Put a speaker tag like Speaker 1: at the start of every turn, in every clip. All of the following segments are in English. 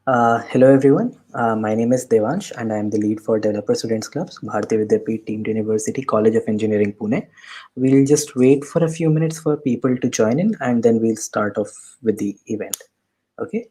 Speaker 1: Hello everyone. My name is Devansh and I am the lead for Developer Students Clubs, Bharati Vidyapeeth Deemed University College of Engineering, Pune. We'll just wait for a few minutes for people to join in and then we'll start off with the event. Okay.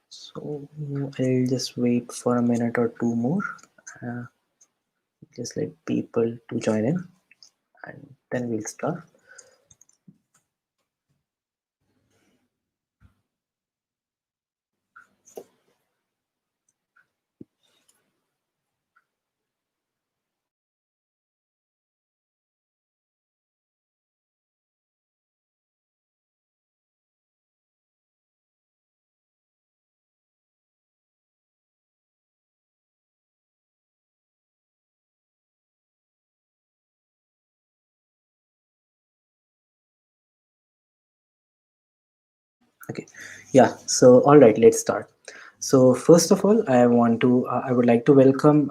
Speaker 1: So I'll just wait for a minute or two more. Uh, just let people to join in and then we'll start. Okay. Yeah. So, all right, let's start. So, first of all, I would like to welcome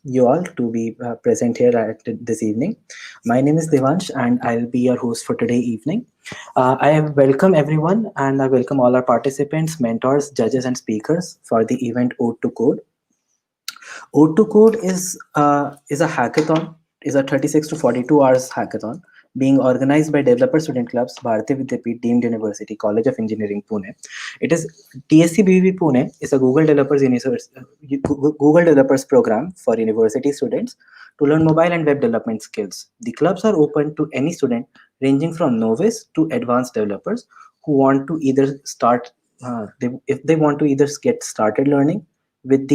Speaker 1: you all to be present here at this evening. My name is Devansh, and I'll be your host for today evening. I welcome everyone, and I welcome all our participants, mentors, judges, and speakers for the event Ode to Code. Ode to Code is a hackathon, is a 36 to 42 hours hackathon being organized by Developer Student Clubs, Bharati Vidyapeeth Deemed University, College of Engineering, Pune. It is TSC Pune is a Google Developers program for university students to learn mobile and web development skills. The clubs are open to any student ranging from novice to advanced developers who want to either if they want to either get started learning with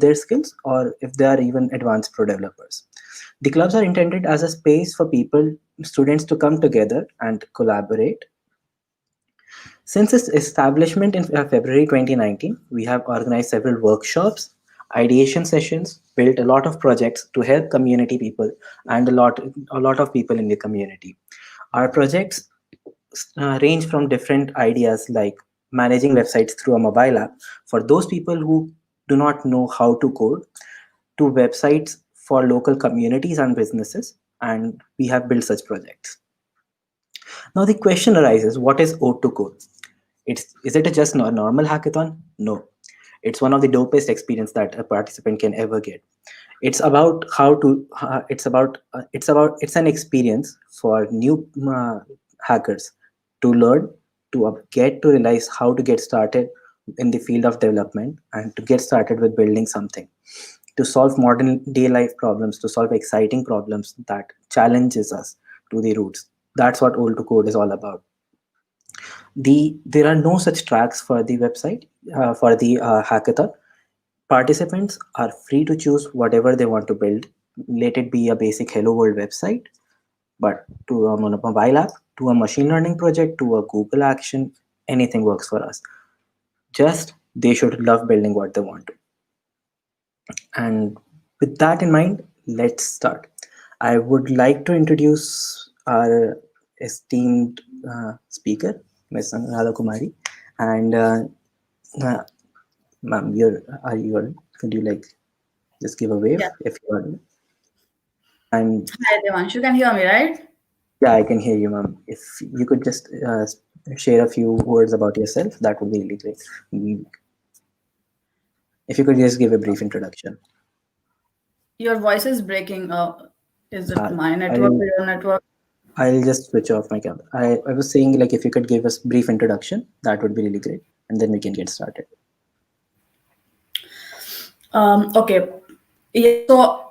Speaker 1: their skills or if they are even advanced pro developers. The clubs are intended as a space for people, students to come together and collaborate. Since its establishment in February 2019, we have organized several workshops, ideation sessions, built a lot of projects to help community people and a lot of people in the community. Our projects range from different ideas like managing websites through a mobile app for those people who do not know how to code to websites for local communities and businesses, and we have built such projects. Now the question arises, what is Ode to Code? Is it just a normal hackathon? No. It's one of the dopest experience that a participant can ever get. It's about how to it's an experience for new hackers to learn get to realize how to get started in the field of development and to get started with building something, to solve modern day life problems, to solve exciting problems that challenges us to the roots. That's what Old to Code is all about. There are no such tracks for the website for the hackathon. Participants are free to choose whatever they want to build. Let it be a basic Hello World website, but to a mobile app, to a machine learning project, to a Google action, anything works for us. Just they should love building what they want to. And with that in mind, let's start. I would like to introduce our esteemed speaker, Ms. Anuradha Kumari. And uh, ma'am, are you on? Could you like just give a wave
Speaker 2: Yeah.
Speaker 1: if you are? And
Speaker 2: Hi, Devansh. You can hear me, right?
Speaker 1: yeah, I can hear you, ma'am. If you could just share a few words about yourself, that would be really great. Mm, if you could just give a brief introduction.
Speaker 2: Your voice is breaking. Is it
Speaker 1: Uh,
Speaker 2: my network
Speaker 1: I'll
Speaker 2: or your network?
Speaker 1: I'll just switch off my camera. I was saying like if you could give us brief introduction, that would be really great, and then we can get started.
Speaker 2: Okay. Yeah. So,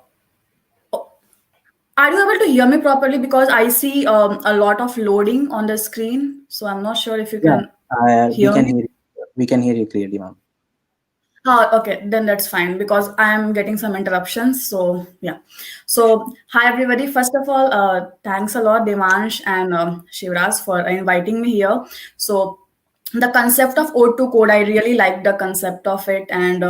Speaker 2: are you able to hear me properly? Because I see a lot of loading on the screen. So I'm not sure if you
Speaker 1: Yeah,
Speaker 2: can hear me.
Speaker 1: we can hear you clearly, ma'am.
Speaker 2: Okay, then that's fine because I am getting some interruptions. So yeah. So hi everybody. First of all, thanks a lot, Devansh and Shivraj, for inviting me here. So the concept of Ode to Code, I really like the concept of it, and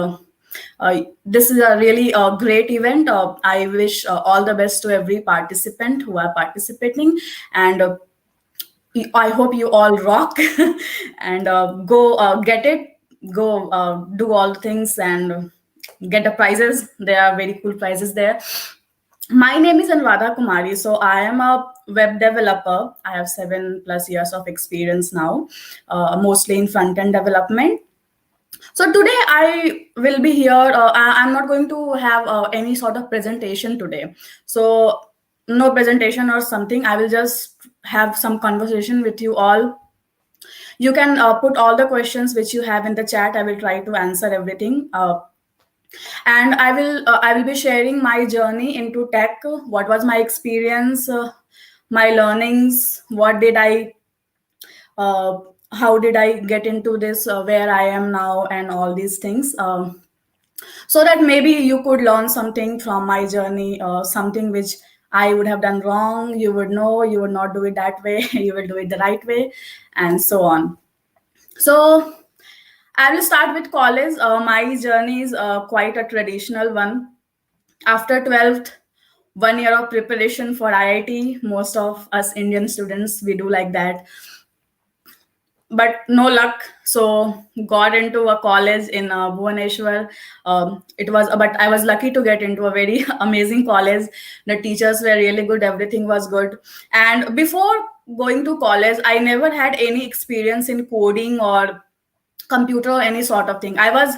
Speaker 2: this is a really great event. I wish all the best to every participant who are participating, and I hope you all rock and go get it, go do all the things and get the prizes. There are very cool prizes there. My name is Anuradha Kumari. So I am a web developer. I have 7+ years of experience now, mostly in front end development. So today I will be here. I'm not going to have any sort of presentation today. So no presentation or something. I will just have some conversation with you all. You can put all the questions which you have in the chat. I will try to answer everything. And I will be sharing my journey into tech. What was my experience, my learnings, what did I uh, how did I get into this, where I am now, and all these things. So that maybe you could learn something from my journey, something which I would have done wrong. You would know, you would not do it that way, you will do it the right way, and so on. So I will start with college. My journey is quite a traditional one. After 12th, 1 year of preparation for IIT. Most of us Indian students, we do like that. But no luck. So got into a college in Bhubaneswar. But I was lucky to get into a very amazing college. The teachers were really good. Everything was good. And before going to college, I never had any experience in coding or computer or any sort of thing. I was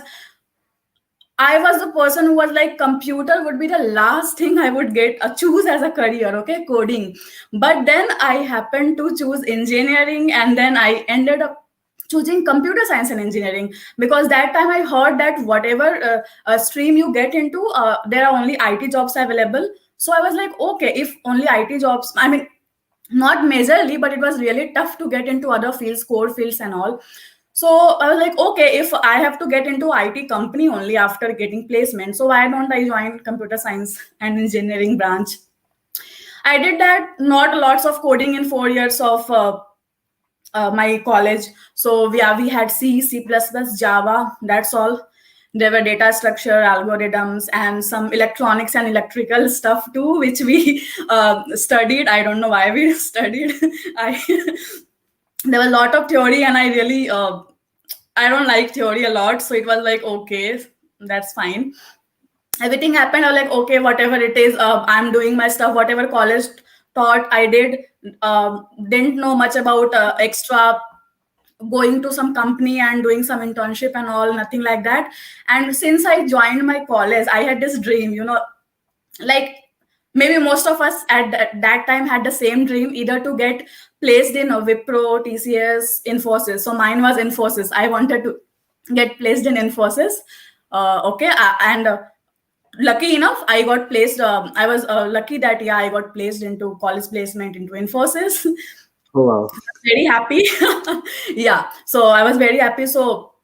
Speaker 2: the person who was like, computer would be the last thing I would get choose as a career, okay, coding. But then I happened to choose engineering, and then I ended up choosing computer science and engineering, because that time I heard that whatever stream you get into, there are only IT jobs available. So I was like, okay, if only IT jobs, I mean, not majorly, but it was really tough to get into other fields, core fields and all. So I was like, okay, if I have to get into IT company only after getting placement, so why don't I join computer science and engineering branch? I did that. Not lots of coding in 4 years of my college. So we had C, C++, Java. That's all. There were data structure, algorithms, and some electronics and electrical stuff too, which we studied. I don't know why we studied. I There was a lot of theory, and I don't like theory a lot. So it was like, okay, that's fine. Everything happened. I was like, okay, whatever it is, I'm doing my stuff. Whatever college taught, I did. Didn't know much about extra going to some company and doing some internship and all, nothing like that. And since I joined my college, I had this dream, like maybe most of us at that time had the same dream, either to get placed in a Wipro, TCS, Infosys. So mine was Infosys. I wanted to get placed in Infosys. Okay, and lucky enough, I got placed. I was lucky that, yeah, I got placed into college placement into Infosys.
Speaker 1: Oh wow.
Speaker 2: Very happy. Yeah, so I was very happy. So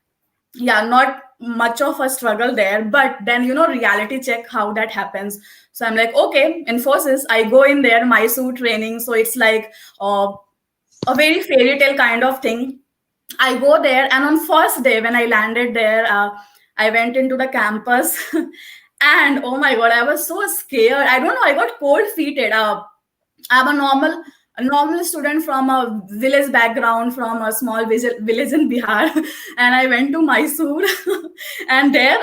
Speaker 2: yeah, not much of a struggle there, but then, reality check how that happens. So I'm like, okay, Infosys, I go in there, Mysore training, so it's like a very fairy tale kind of thing. I go there, and on first day when I landed there, I went into the campus. And oh my god, I was so scared. I don't know, I got cold feeted. I'm a normal student from a village background, from a small village in Bihar, and I went to Mysore, and there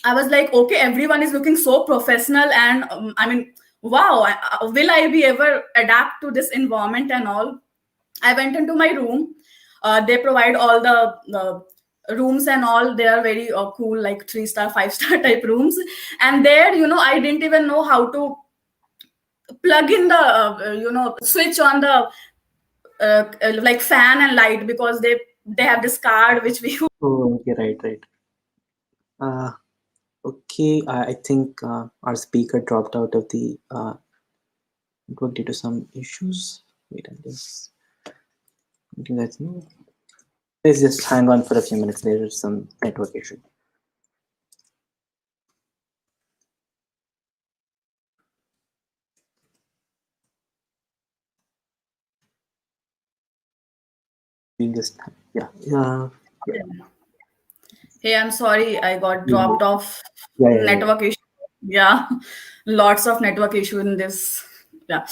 Speaker 2: I was like, okay, everyone is looking so professional, and I mean, wow, will I be ever adapt to this environment and all? I went into my room. They provide all the rooms and all. They are very cool, like 3-star, 5-star type rooms. And there, I didn't even know how to plug in the switch on the like fan and light, because they have this card which we
Speaker 1: Oh, okay, right, right. Uh, okay, I think our speaker dropped out of the network due to some issues. Wait, I think that's no. Let's just hang on for a few minutes. There is some network issue. during this time. Yeah. Yeah.
Speaker 2: Hey, I'm sorry, I got
Speaker 1: Yeah.
Speaker 2: dropped off.
Speaker 1: Yeah. Yeah. Yeah.
Speaker 2: Network issue. Yeah, lots of network issue in this. Yeah.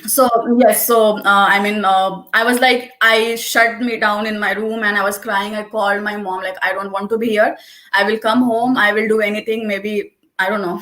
Speaker 2: So yes, so I was like, I shut me down in my room and I was crying. I called my mom like, I don't want to be here. I will come home. I will do anything. Maybe I don't know,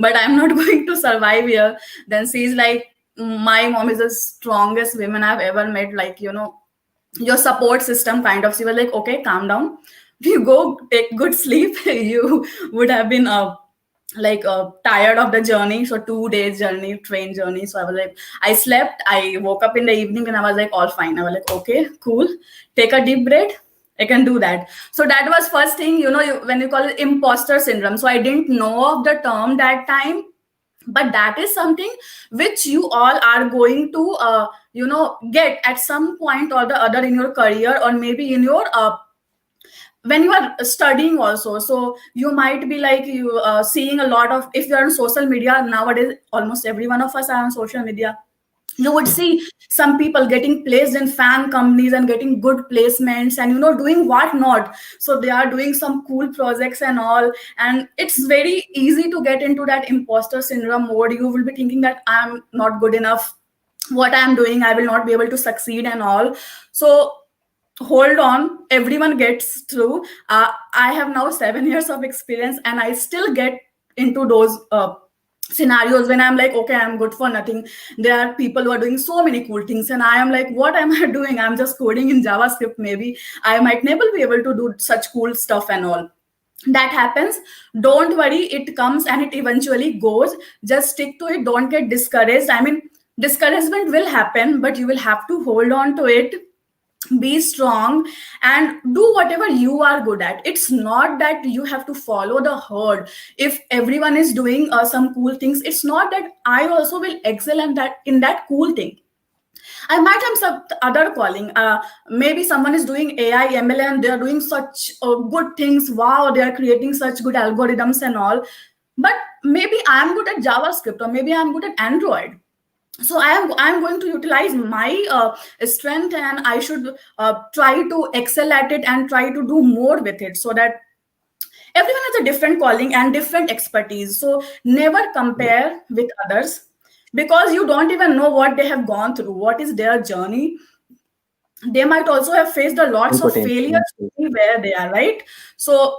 Speaker 2: but I'm not going to survive here. Then she's like, my mom is the strongest woman I've ever met. Like, your support system kind of. She was like, okay, calm down. You go take good sleep. You would have been tired of the journey. So 2 days journey, train journey. So I was like, I slept. I woke up in the evening and I was like, all fine. I was like, okay, cool. Take a deep breath. I can do that. So that was first thing, when you call it imposter syndrome. So I didn't know of the term that time, but that is something which you all are going to get at some point or the other in your career, or maybe in your when you are studying also. So you might be like, you seeing a lot of, if you're on social media nowadays, almost every one of us are on social media. You would see some people getting placed in fan companies and getting good placements, and doing what not. So they are doing some cool projects and all, and it's very easy to get into that imposter syndrome mode. You will be thinking that I'm not good enough, what I'm doing, I will not be able to succeed and all. So hold on, everyone gets through. I have now 7 years of experience and I still get into those scenarios when I'm like, okay, I'm good for nothing. There are people who are doing so many cool things and I am like, what am I doing? I'm just coding in JavaScript. Maybe I might never be able to do such cool stuff and all. That happens. Don't worry, it comes and it eventually goes. Just stick to it, don't get discouraged. I mean, discouragement will happen, but you will have to hold on to it. Be strong and do whatever you are good at. It's not that you have to follow the herd. If everyone is doing some cool things, it's not that I also will excel in that cool thing. I might have some other calling. Maybe someone is doing AI, ML, and they are doing such good things. Wow, they are creating such good algorithms and all. But maybe I am good at JavaScript, or maybe I am good at Android. So I am going to utilize my strength, and I should try to excel at it and try to do more with it, so that everyone has a different calling and different expertise. So never
Speaker 1: Yeah.
Speaker 2: compare with others, because you don't even know what they have gone through, what is their journey. They might also have faced a
Speaker 1: Full
Speaker 2: lots of
Speaker 1: potential.
Speaker 2: failures where they are, right? So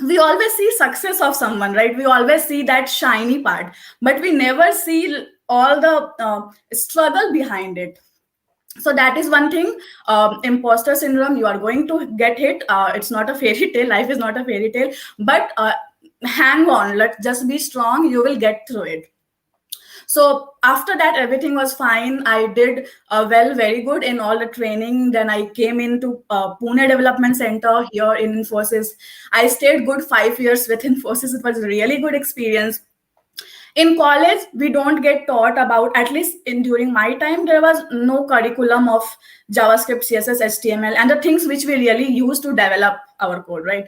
Speaker 2: we always see success of someone, right? We always see that shiny part, but we never see all the struggle behind it. So that is one thing. Imposter syndrome, you are going to get hit. It's not a fairy tale, life is not a fairy tale. But hang on, let's just be strong, you will get through it. So after that, everything was fine. I did well, very good in all the training. Then I came into Pune Development Center here in Infosys. I stayed good 5 years with Infosys. It was a really good experience. In college, we don't get taught about, at least in during my time, there was no curriculum of JavaScript, CSS, HTML, and the things which we really use to develop our code, right?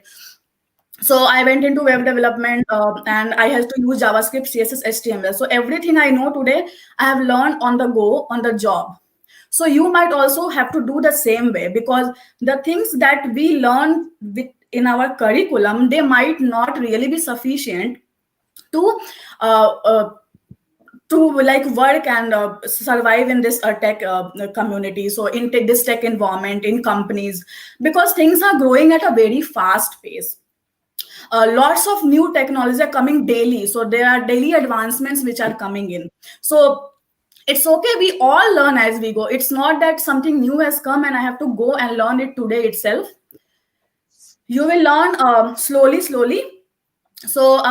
Speaker 2: So I went into web development, and I had to use JavaScript, CSS, HTML. So everything I know today, I have learned on the go, on the job. So you might also have to do the same way, because the things that we learn in our curriculum, they might not really be sufficient to uh, uh, like work and survive in this tech community. So in this tech environment, in companies, because things are growing at a very fast pace. Lots of new technologies are coming daily, so there are daily advancements which are coming in. So it's okay, we all learn as we go. It's not that something new has come and I have to go and learn it today itself. You will learn slowly. So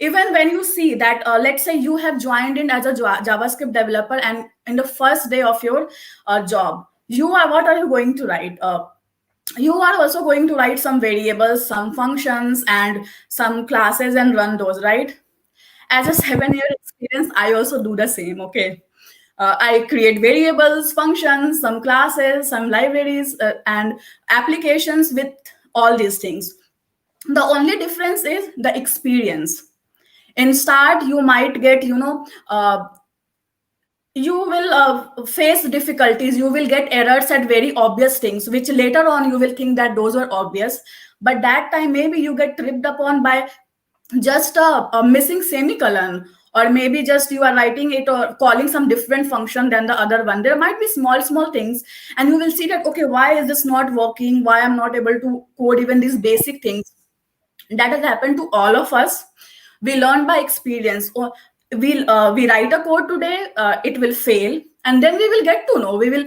Speaker 2: even when you see that, let's say you have joined in as a JavaScript developer, and in the first day of your job, what are you going to write? You are also going to write some variables, some functions, and some classes, and run those, right? As a 7 year experience, I also do the same. Okay, I create variables, functions, some classes, some libraries, and applications with all these things. The only difference is the experience. In start, you might get you will face difficulties, you will get errors at very obvious things which later on you will think that those are obvious, but that time maybe you get tripped upon by just a missing semicolon, or maybe just you are writing it or calling some different function than the other one. There might be small small things, and you will see that okay, why is this not working, why I'm not able to code even these basic things. That has happened to all of us. We learn by experience, or we write a code today, it will fail, and then we will get to know, we will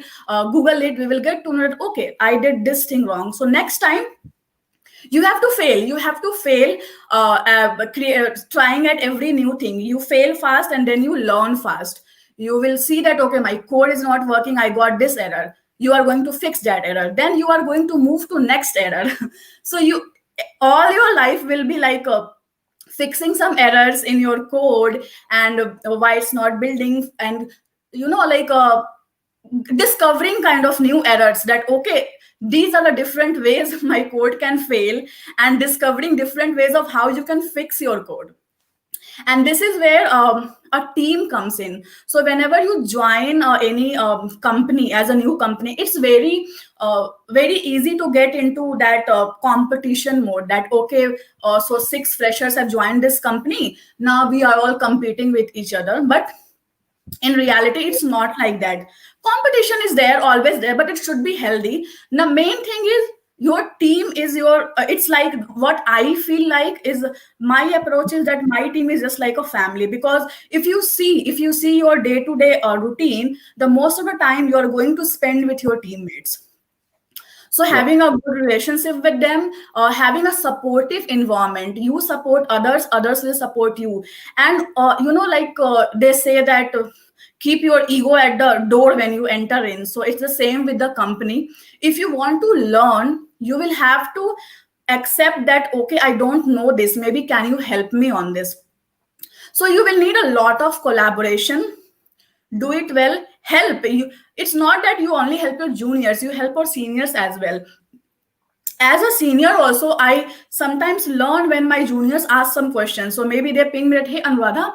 Speaker 2: google it, we will get to know that okay, I did this thing wrong, so next time you have to fail, you have to fail, trying at every new thing. You fail fast and then you learn fast. You will see that okay, my code is not working, I got this error. You are going to fix that error, then you are going to move to next error. So you, all your life will be like fixing some errors in your code, and why it's not building, and like discovering kind of new errors, that okay, these are the different ways my code can fail, and discovering different ways of how you can fix your code. And this is where a team comes in. So whenever you join any company as a new company, it's very easy to get into that competition mode, that okay, so six freshers have joined this company, now we are all competing with each other. But in reality it's not like that. Competition is there, always there, but it should be healthy. The main thing is your team is your it's like, what I feel like is, my approach is that my team is just like a family. Because if you see your day to day routine, the most of the time you are going to spend with your teammates. So
Speaker 1: Yeah.
Speaker 2: having a good relationship with them, having a supportive environment, you support others, others will support you. And like they say that keep your ego at the door when you enter in. So it's the same with the company. If you want to learn, you will have to accept that okay, I don't know this, maybe can you help me on this. So you will need a lot of collaboration. Do it well, help you. It's not that you only help your juniors, you help your seniors as well. As a senior also, I sometimes learn when my juniors ask some questions. So maybe they ping me that hey Anuradha,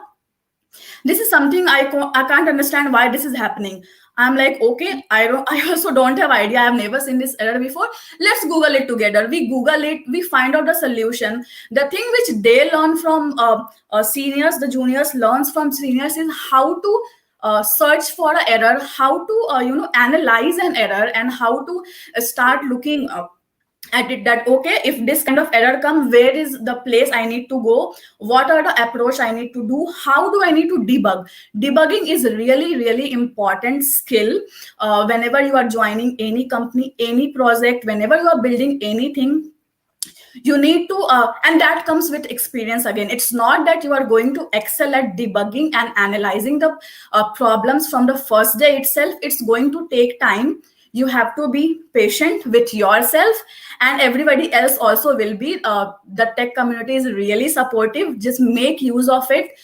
Speaker 2: this is something I can't understand why this is happening. I'm like okay, I also don't have idea, I have never seen this error before. Let's google it together. We google it, we find out the solution. The thing which they learn from seniors, the juniors learns from seniors, is how to search for an error, how to analyze an error, and how to start looking at it, that okay, if this kind of error come, where is the place I need to go, what are the approach I need to do, how do I need to debug. Debugging is really really important skill. Whenever you are joining any company, any project, whenever you are building anything, you need to and that comes with experience. Again, it's not that you are going to excel at debugging and analyzing the problems from the first day itself. It's going to take time. You have to be patient with yourself, and everybody else also will be. The tech community is really supportive, just make use of it.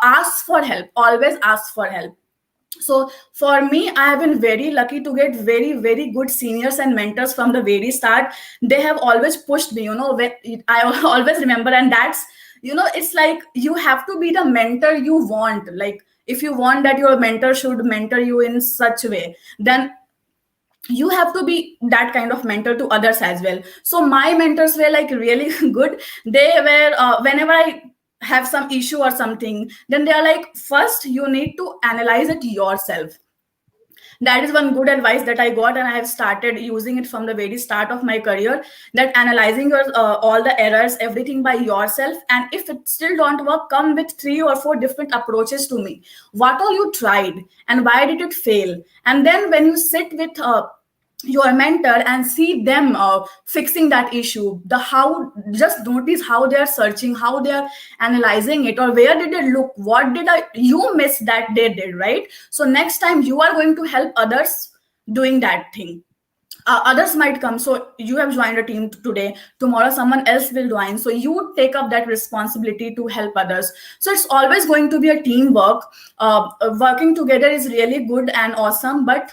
Speaker 2: Ask for help, always ask for help. So for me, I have been very lucky to get very very good seniors and mentors from the very start. They have always pushed me, when I always remember. And that's, it's like you have to be the mentor you want. Like if you want that your mentor should mentor you in such a way, then you have to be that kind of mentor to others as well. So my mentors were like really good. They were whenever I have some issue or something, then they are like, first you need to analyze it yourself. That is one good advice that I got, and I have started using it from the very start of my career, that analyzing your all the errors, everything by yourself. And if it still don't work, come with 3 or 4 different approaches to me. What all you tried and why did it fail? And then when you sit with your mentor and see them fixing that issue, the how, just notice how they are searching, how they are analyzing it, or where did they look, what did you miss that they did, right? So next time you are going to help others doing that thing. Others might come. So you have joined a team today, tomorrow someone else will join, so you take up that responsibility to help others. So it's always going to be a teamwork. Working together is really good and awesome, but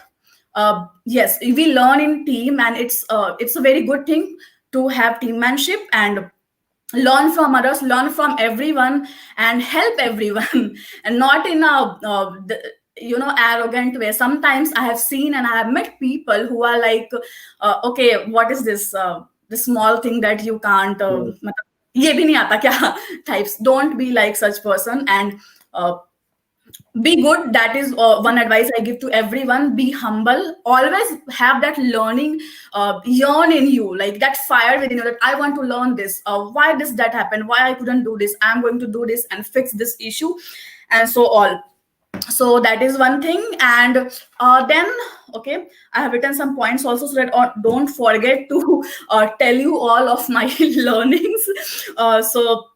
Speaker 2: yes, we learn in team, and it's a very good thing to have teammanship and learn from others, learn from everyone, and help everyone. And not in a arrogant way. Sometimes I have seen and I have met people who are like, okay, what is this, this small thing that you can't,
Speaker 1: Right.
Speaker 2: ये भी नहीं आता क्या types. Don't be like such person, and uh, be good. That is one advice I give to everyone. Be humble. Always have that learning yearn in you, like that fire within you, that I want to learn this. Why does that happen? Why I couldn't do this? I'm going to do this and fix this issue, and so all. So that is one thing. And then, okay, I have written some points also, so that don't forget to tell you all of my learnings. So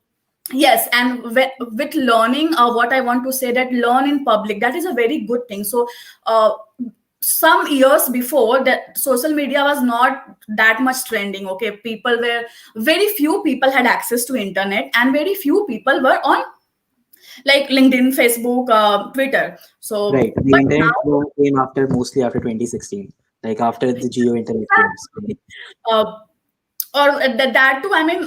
Speaker 2: yes, and with learning, what I want to say, that learn in public, that is a very good thing. So some years before that, social media was not that much trending. Okay, people were, very few people had access to internet, and very few people were on like LinkedIn, Facebook, Twitter. So
Speaker 1: Right. The
Speaker 2: but
Speaker 1: internet
Speaker 2: now,
Speaker 1: came after, mostly after 2016, like after the Geo internet came.
Speaker 2: uh, or that too, I mean,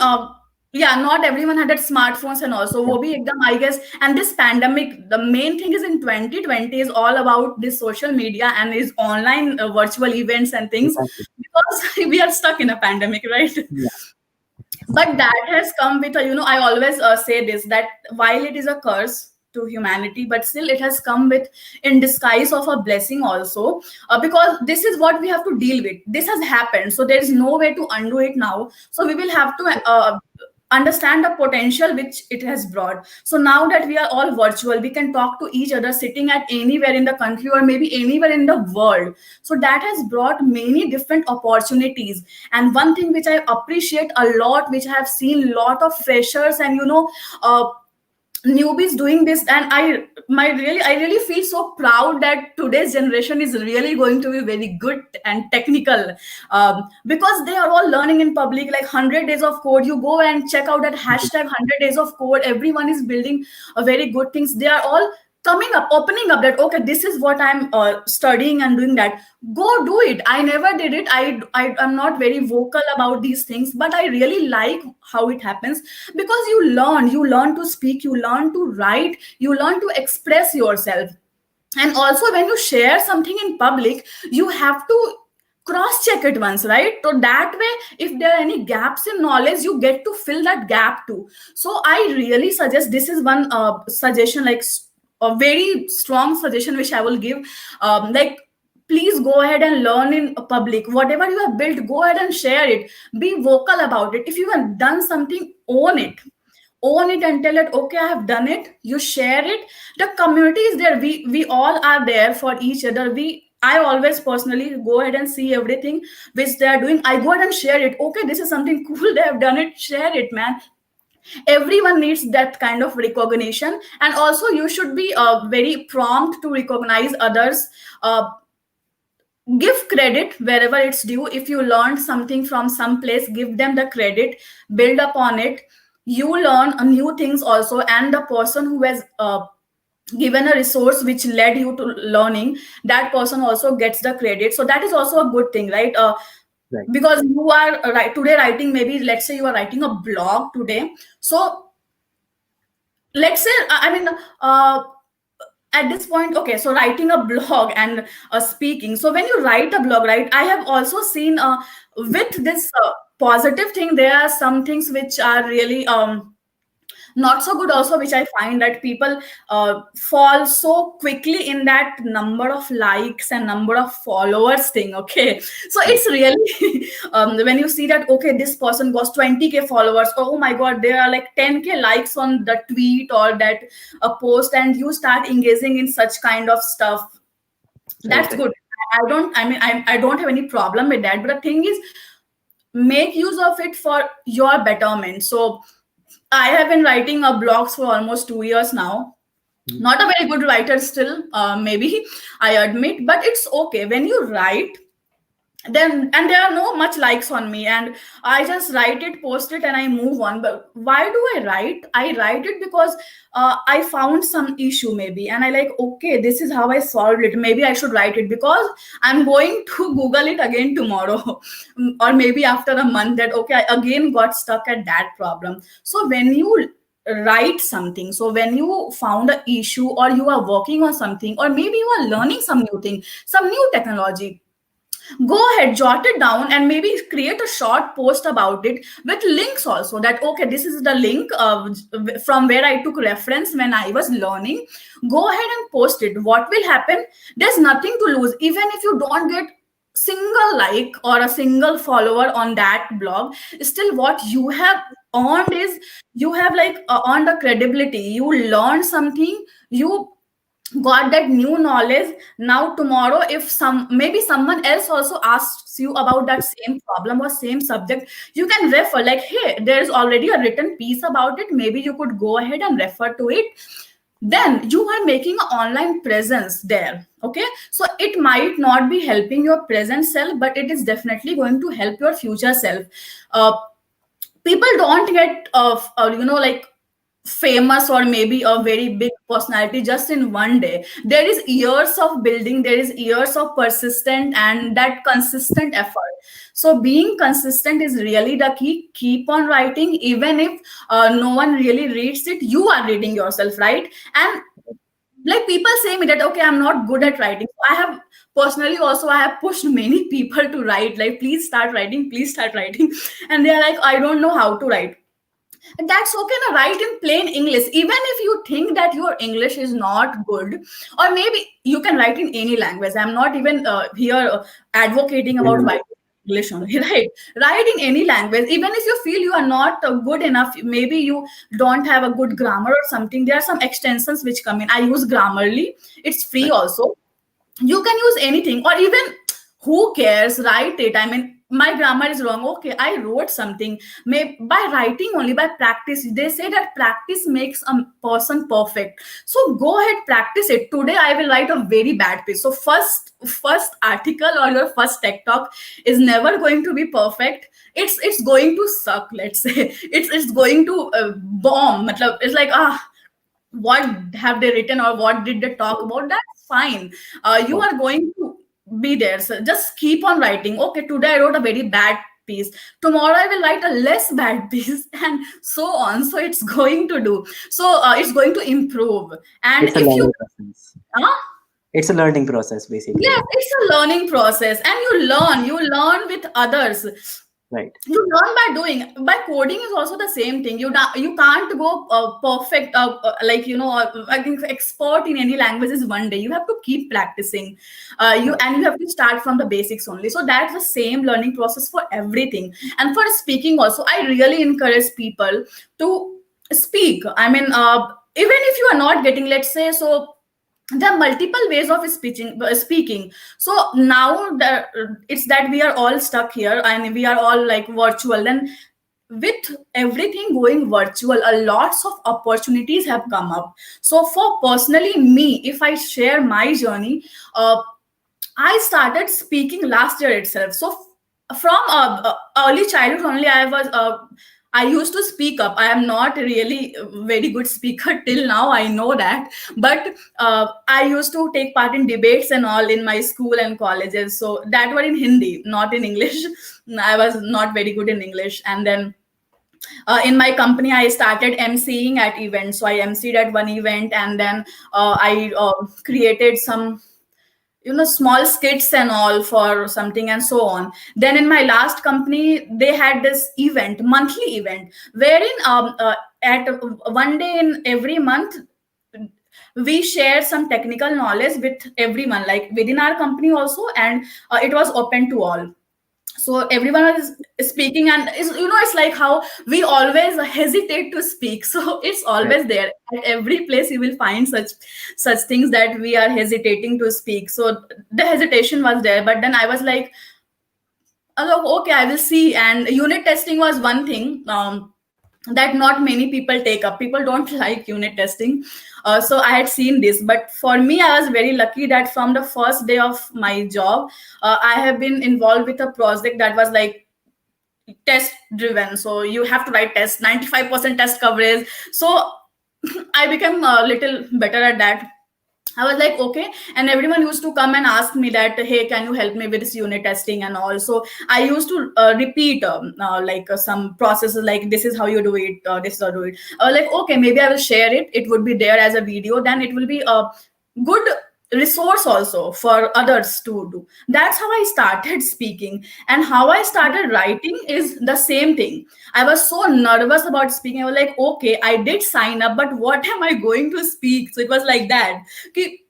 Speaker 2: yeah, not everyone had that smartphones, and also
Speaker 1: Yeah,
Speaker 2: wo bhi ekdam, I guess. And this pandemic, the main thing is, in 2020 is all about this social media and is online virtual events and things,
Speaker 1: exactly.
Speaker 2: because we are stuck in a pandemic, right?
Speaker 1: Yeah,
Speaker 2: But that has come with a, I always say this, that while it is a curse to humanity, but still it has come with, in disguise of a blessing also, because this is what we have to deal with. This has happened, so there is no way to undo it now. So we will have to understand the potential which it has brought. So now that we are all virtual, we can talk to each other sitting at anywhere in the country, or maybe anywhere in the world. So that has brought many different opportunities. And one thing which I appreciate a lot, which I have seen lot of freshers and uh, newbies doing this, and I really feel so proud that today's generation is really going to be very good and technical, because they are all learning in public, like 100 days of code. You go and check out that hashtag 100 days of code. Everyone is building a very good things. They are all coming up, opening up, that okay, this is what I'm studying and doing that. Go do it. I never did it. I am not very vocal about these things, but I really like how it happens, because you learn to speak, you learn to write, you learn to express yourself. And also, when you share something in public, you have to cross check it once, right? So that way, if there are any gaps in knowledge, you get to fill that gap too. So I really suggest, this is one suggestion, like a very strong suggestion which I will give, like, please go ahead and learn in public. Whatever you have built, go ahead and share it. Be vocal about it. If you have done something, own it and tell it, okay, I have done it. You share it. The community is there. We all are there for each other. I always personally go ahead and see everything which they are doing. I go ahead and share it. Okay, this is something cool, they have done it. Share it, man. Everyone needs that kind of recognition. And also, you should be very prompt to recognize others. Give credit wherever it's due. If you learned something from some place, give them the credit. Build upon it. You learn new things also, and the person who has given a resource which led you to learning, that person also gets the credit. So that is also a good thing, right?
Speaker 1: right.
Speaker 2: Because you are right today writing, maybe let's say you are writing a blog today. So let's say, I mean, at this point, okay, so writing a blog and speaking. So when you write a blog, right, I have also seen with this positive thing, there are some things which are really not so good also, which I find that people fall so quickly in that number of likes and number of followers thing. Okay, so
Speaker 1: Right.
Speaker 2: it's really when you see that, okay, this person got 20K followers, oh my god, there are like 10K likes on the tweet or that post, and you start engaging in such kind of stuff. That's
Speaker 1: Right.
Speaker 2: good. I don't have any problem with that, but the thing is, make use of it for your betterment. So I have been writing blogs for almost 2 years now.
Speaker 1: Mhm.
Speaker 2: Not a very good writer still, maybe, I admit, but it's okay. When you write, then, and there are no much likes on me, and I just write it, post it, and I move on. But why do I write it because I found some issue maybe, and I like, okay, this is how I solved it. Maybe I should write it because I'm going to google it again tomorrow, or maybe after a month, that okay, I again got stuck at that problem. So when you write something. So when you found an issue, or you are working on something, or maybe you are learning some new thing, some new technology, go ahead, jot it down, and maybe create a short post about it with links also, that okay, this is the link from where I took reference when I was learning. Go ahead and post it. What will happen? There's nothing to lose. Even if you don't get single like or a single follower on that blog, still what you have earned is, you have like earned a credibility. You learned something, you got that new knowledge. Now tomorrow, if some, maybe someone else also asks you about that same problem or same subject, you can refer, like, hey, there's already a written piece about it, maybe you could go ahead and refer to it. Then you are making an online presence there. Okay, so it might not be helping your present self, but it is definitely going to help your future self. uh, People don't get like famous or maybe a very big personality just in one day. There is years of building, there is years of persistent and that consistent effort. So being consistent is really the key. Keep on writing, even if no one really reads it, you are reading yourself, right? And like, people say me that okay, I'm not good at writing. So I have personally also, I have pushed many people to write, like, please start writing, please start writing. And they're like, I don't know how to write. And that's okay to write in plain English. Even if you think that your English is not good, or maybe you can write in any language. I'm not even here advocating about
Speaker 1: Mm.
Speaker 2: writing English only, right? Write in any language. Even if you feel you are not good enough, maybe you don't have a good grammar or something, there are some extensions which come in. I use Grammarly, it's free
Speaker 1: Right.
Speaker 2: also. You can use anything, or even, who cares, write it. I mean, my grammar is wrong, okay, I wrote something. May by writing only, by practice, they say that practice makes a person perfect. So go ahead, practice it. Today I will write a very bad piece. So first article or your first tech talk is never going to be perfect. It's going to suck, let's say. It's going to bomb. Matlab, it's like, what have they written or what did they talk about, that's fine. You
Speaker 1: Right.
Speaker 2: are going to be there. So just keep on writing. Okay, today I wrote a very bad piece, tomorrow I will write a less bad piece, and so on. So it's going to do, so it's going to improve. And
Speaker 1: It's a
Speaker 2: if you,
Speaker 1: learning process.
Speaker 2: uh,
Speaker 1: It's a learning process,
Speaker 2: yes,
Speaker 1: basically.
Speaker 2: it's a learning process, and you learn with others.
Speaker 1: Right.
Speaker 2: You learn by doing. By coding is also the same thing. You can't go perfect, like, I think expert in any language is one day. You have to keep practicing. You
Speaker 1: Right.
Speaker 2: and you have to start from the basics only. So that's the same learning process for everything. And for speaking also, I really encourage people to speak. I mean, even if you are not getting, let's say, so there are multiple ways of speaking. So now it's that we are all stuck here and we are all like virtual. Then with everything going virtual, a lots of opportunities have come up. So for personally me, if I share my journey, I started speaking last year itself. So from early childhood only, I used to speak up. I am not really a very good speaker till now. I know that, but I used to take part in debates and all in my school and colleges. So that were in Hindi, not in English. I was not very good in English, and then in my company I started emceeing at events. So I emceed at one event, and then I created some small skits and all for something, and so on. Then in my last company, they had this event, monthly event, wherein at one day in every month, we share some technical knowledge with everyone, like within our company also. And it was open to all. So everyone is speaking, and it's like how we always hesitate to speak. So it's
Speaker 1: Right.
Speaker 2: always there at every place. You will find such things that we are hesitating to speak. So the hesitation was there, but then I was like, oh, okay, I will see. And unit testing was one thing that not many people take up. People don't like unit testing. So I had seen this, but for me, I was very lucky that from the first day of my job, I have been involved with a project that was like test driven. So you have to write tests, 95% test coverage. So I became a little better at that. I was like, okay. And everyone used to come and ask me that, hey, can you help me with this unit testing and all? So I used to repeat some processes, like this is how you do it, this is how you do it. I was like, okay, maybe I will share it. It would be there as a video. Then it will be a good resource also for others to do. That's how I started speaking. And how I started writing is the same thing. I was so nervous about speaking. I was like, okay, I did sign up, but what am I going to speak? So it was like that. Okay,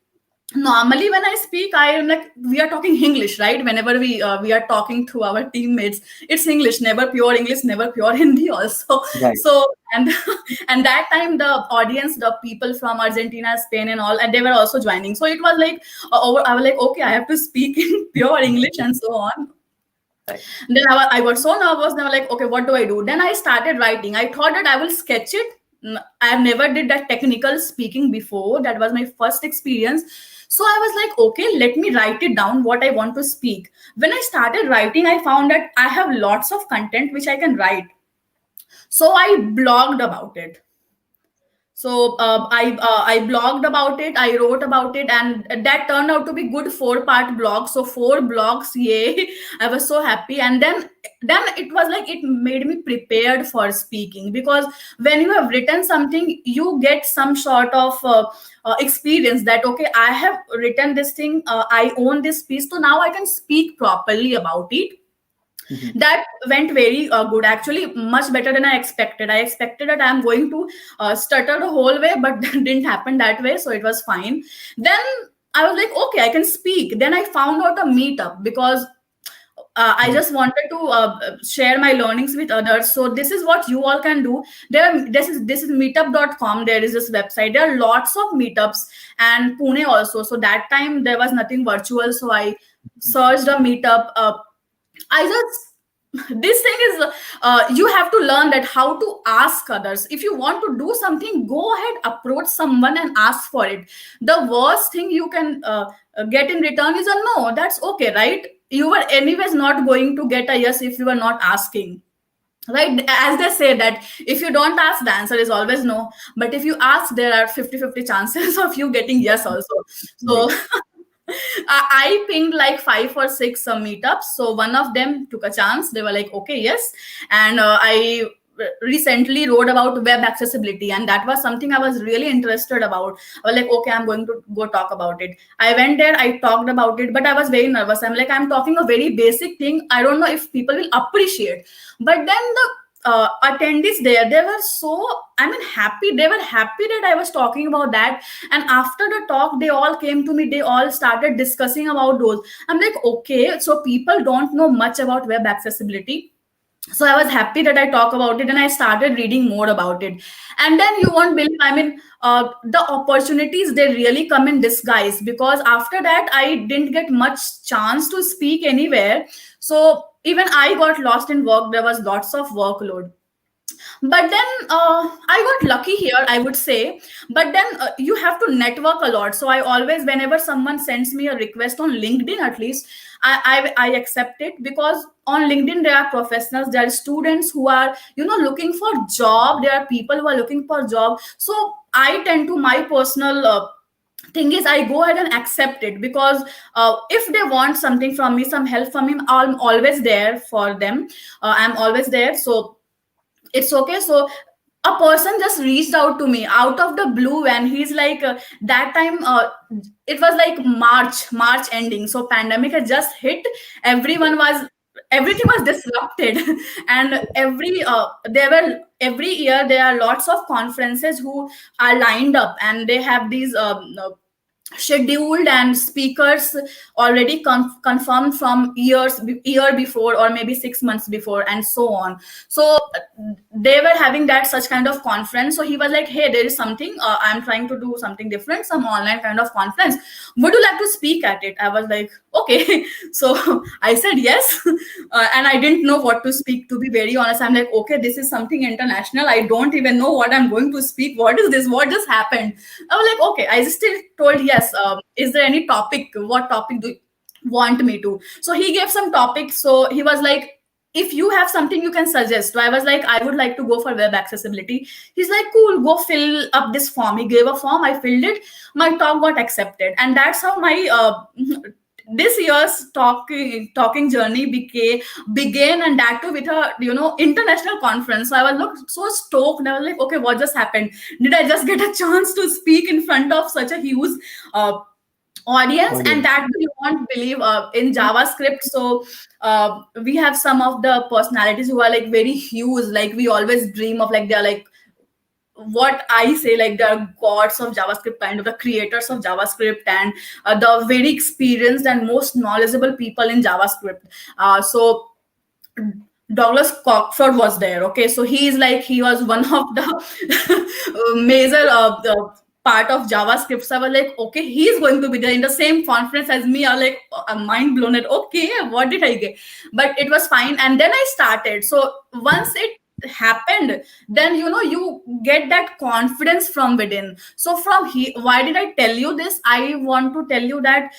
Speaker 2: normally when I speak, I am like, we are talking English, right? Whenever we are talking to our teammates, it's English, never pure English, never pure Hindi also.
Speaker 1: Right.
Speaker 2: So and and that time the audience, the people from Argentina, Spain and all, and they were also joining. So it was like I was like, okay, I have to speak in pure English and so on.
Speaker 1: Right.
Speaker 2: Then I got so nervous. Then I was like, okay, what do I do? Then I started writing. I thought that I will sketch it. I have never did that technical speaking before. That was my first experience. So I was like, okay, let me write it down what I want to speak. When I started writing, I found that I have lots of content which I can write. So I blogged about it. So I blogged about it, I wrote about it, and that turned out to be good 4-part blog. So 4 blogs, yay! I was so happy. And then it was like it made me prepared for speaking, because when you have written something, you get some sort of experience that, okay, I have written this thing, I own this piece, so now I can speak properly about it.
Speaker 1: Mhm.
Speaker 2: That went very good, actually much better than I expected. I expected that I'm going to stutter the whole way, but didn't happen that way, so it was fine. Then I was like, okay, I can speak. Then I found out a meetup, because I
Speaker 1: Mhm.
Speaker 2: just wanted to share my learnings with others. So this is what you all can do. This is meetup.com. There is this website. There are lots of meetups, and Pune also. So that time there was nothing virtual, so I searched a meetup. I just, this thing is, you have to learn that how to ask others. If you want to do something, go ahead, approach someone and ask for it. The worst thing you can get in return is a no. That's okay, right? You were anyways not going to get a yes if you were not asking, right? As they say that if you don't ask, the answer is always no. But if you ask, there are 50-50 chances of you getting yes also. So
Speaker 1: Indeed.
Speaker 2: I pinged like 5 or 6 meetups. So one of them took a chance. They were like, okay, yes. And I recently wrote about web accessibility, and that was something I was really interested about. I was like, okay, I'm going to go talk about it. I went there, I talked about it, but I was very nervous. I'm like, I'm talking a very basic thing. I don't know if people will appreciate. But then the attendees there, they were so, I mean, happy. They were happy that I was talking about that. And after the talk, they all came to me, they all started discussing about those. I'm like, okay, so people don't know much about web accessibility. So I was happy that I talk about it, and I started reading more about it. And then you won't believe, I mean, the opportunities, they really come in disguise, because after that I didn't get much chance to speak anywhere. So even I got lost in work. There was lots of workload. But then I got lucky here, I would say. But then you have to network a lot. So I always, whenever someone sends me a request on LinkedIn, at least I accept it, because on LinkedIn there are professionals, there are students who are, looking for job, there are people who are looking for job. So I tend to, my personal thing is, I go ahead and accept it, because if they want something from me, some help from me, I'm always there for them. I'm always there. So it's okay. So a person just reached out to me out of the blue, and he's like, that time it was like March ending, so pandemic had just hit. Everyone was, everything was disrupted. And every year there are lots of conferences who are lined up, and they have these scheduled, and speakers already confirmed from year before, or maybe 6 months before, and so on. So they were having that such kind of conference. So he was like, hey, there is something, I'm trying to do something different, some online kind of conference, would you like to speak at it? I was like, okay. So I said yes. And I didn't know what to speak, to be very honest. I'm like, okay, this is something international, I don't even know what I'm going to speak. What is this, what just happened? I was like, okay. I still told yes. Is there any topic? What topic do you want me to? So he gave some topics. So he was like, if you have something you can suggest. So I was like, I would like to go for web accessibility. He's like, cool, go fill up this form. He gave a form, I filled it, my talk got accepted, and that's how my this year's talking journey began, and that too with a international conference. So I was so stoked. I was like, okay, what just happened? Did I just get a chance to speak in front of such a huge uh, audience? And
Speaker 1: Audience.
Speaker 2: that you won't believe, in JavaScript. So we have some of the personalities who are like very huge, like we always dream of, like they're like, what I say, like the gods of JavaScript, kind of the creators of JavaScript, and the very experienced and most knowledgeable people in JavaScript. So Douglas Cockford was there. Okay, so he's like, he was one of the major part of JavaScript. So I was like, okay, he's going to be there in the same conference as me. I was like, I'm mind blown at, okay, what did I get? But it was fine. And then I started. So once it happened, then you get that confidence from within. So from here, why did I tell you this? I want to tell you that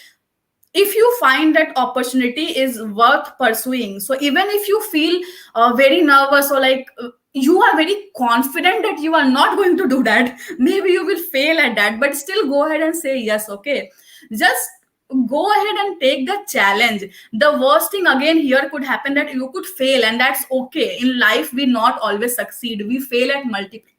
Speaker 2: if you find that opportunity is worth pursuing, so even if you feel very nervous, or like you are very confident that you are not going to do that, maybe you will fail at that, but still go ahead and say yes. Okay, just go ahead and take the challenge. The worst thing again here could happen, that you could fail, and that's okay. In life we not always succeed, we fail at multiple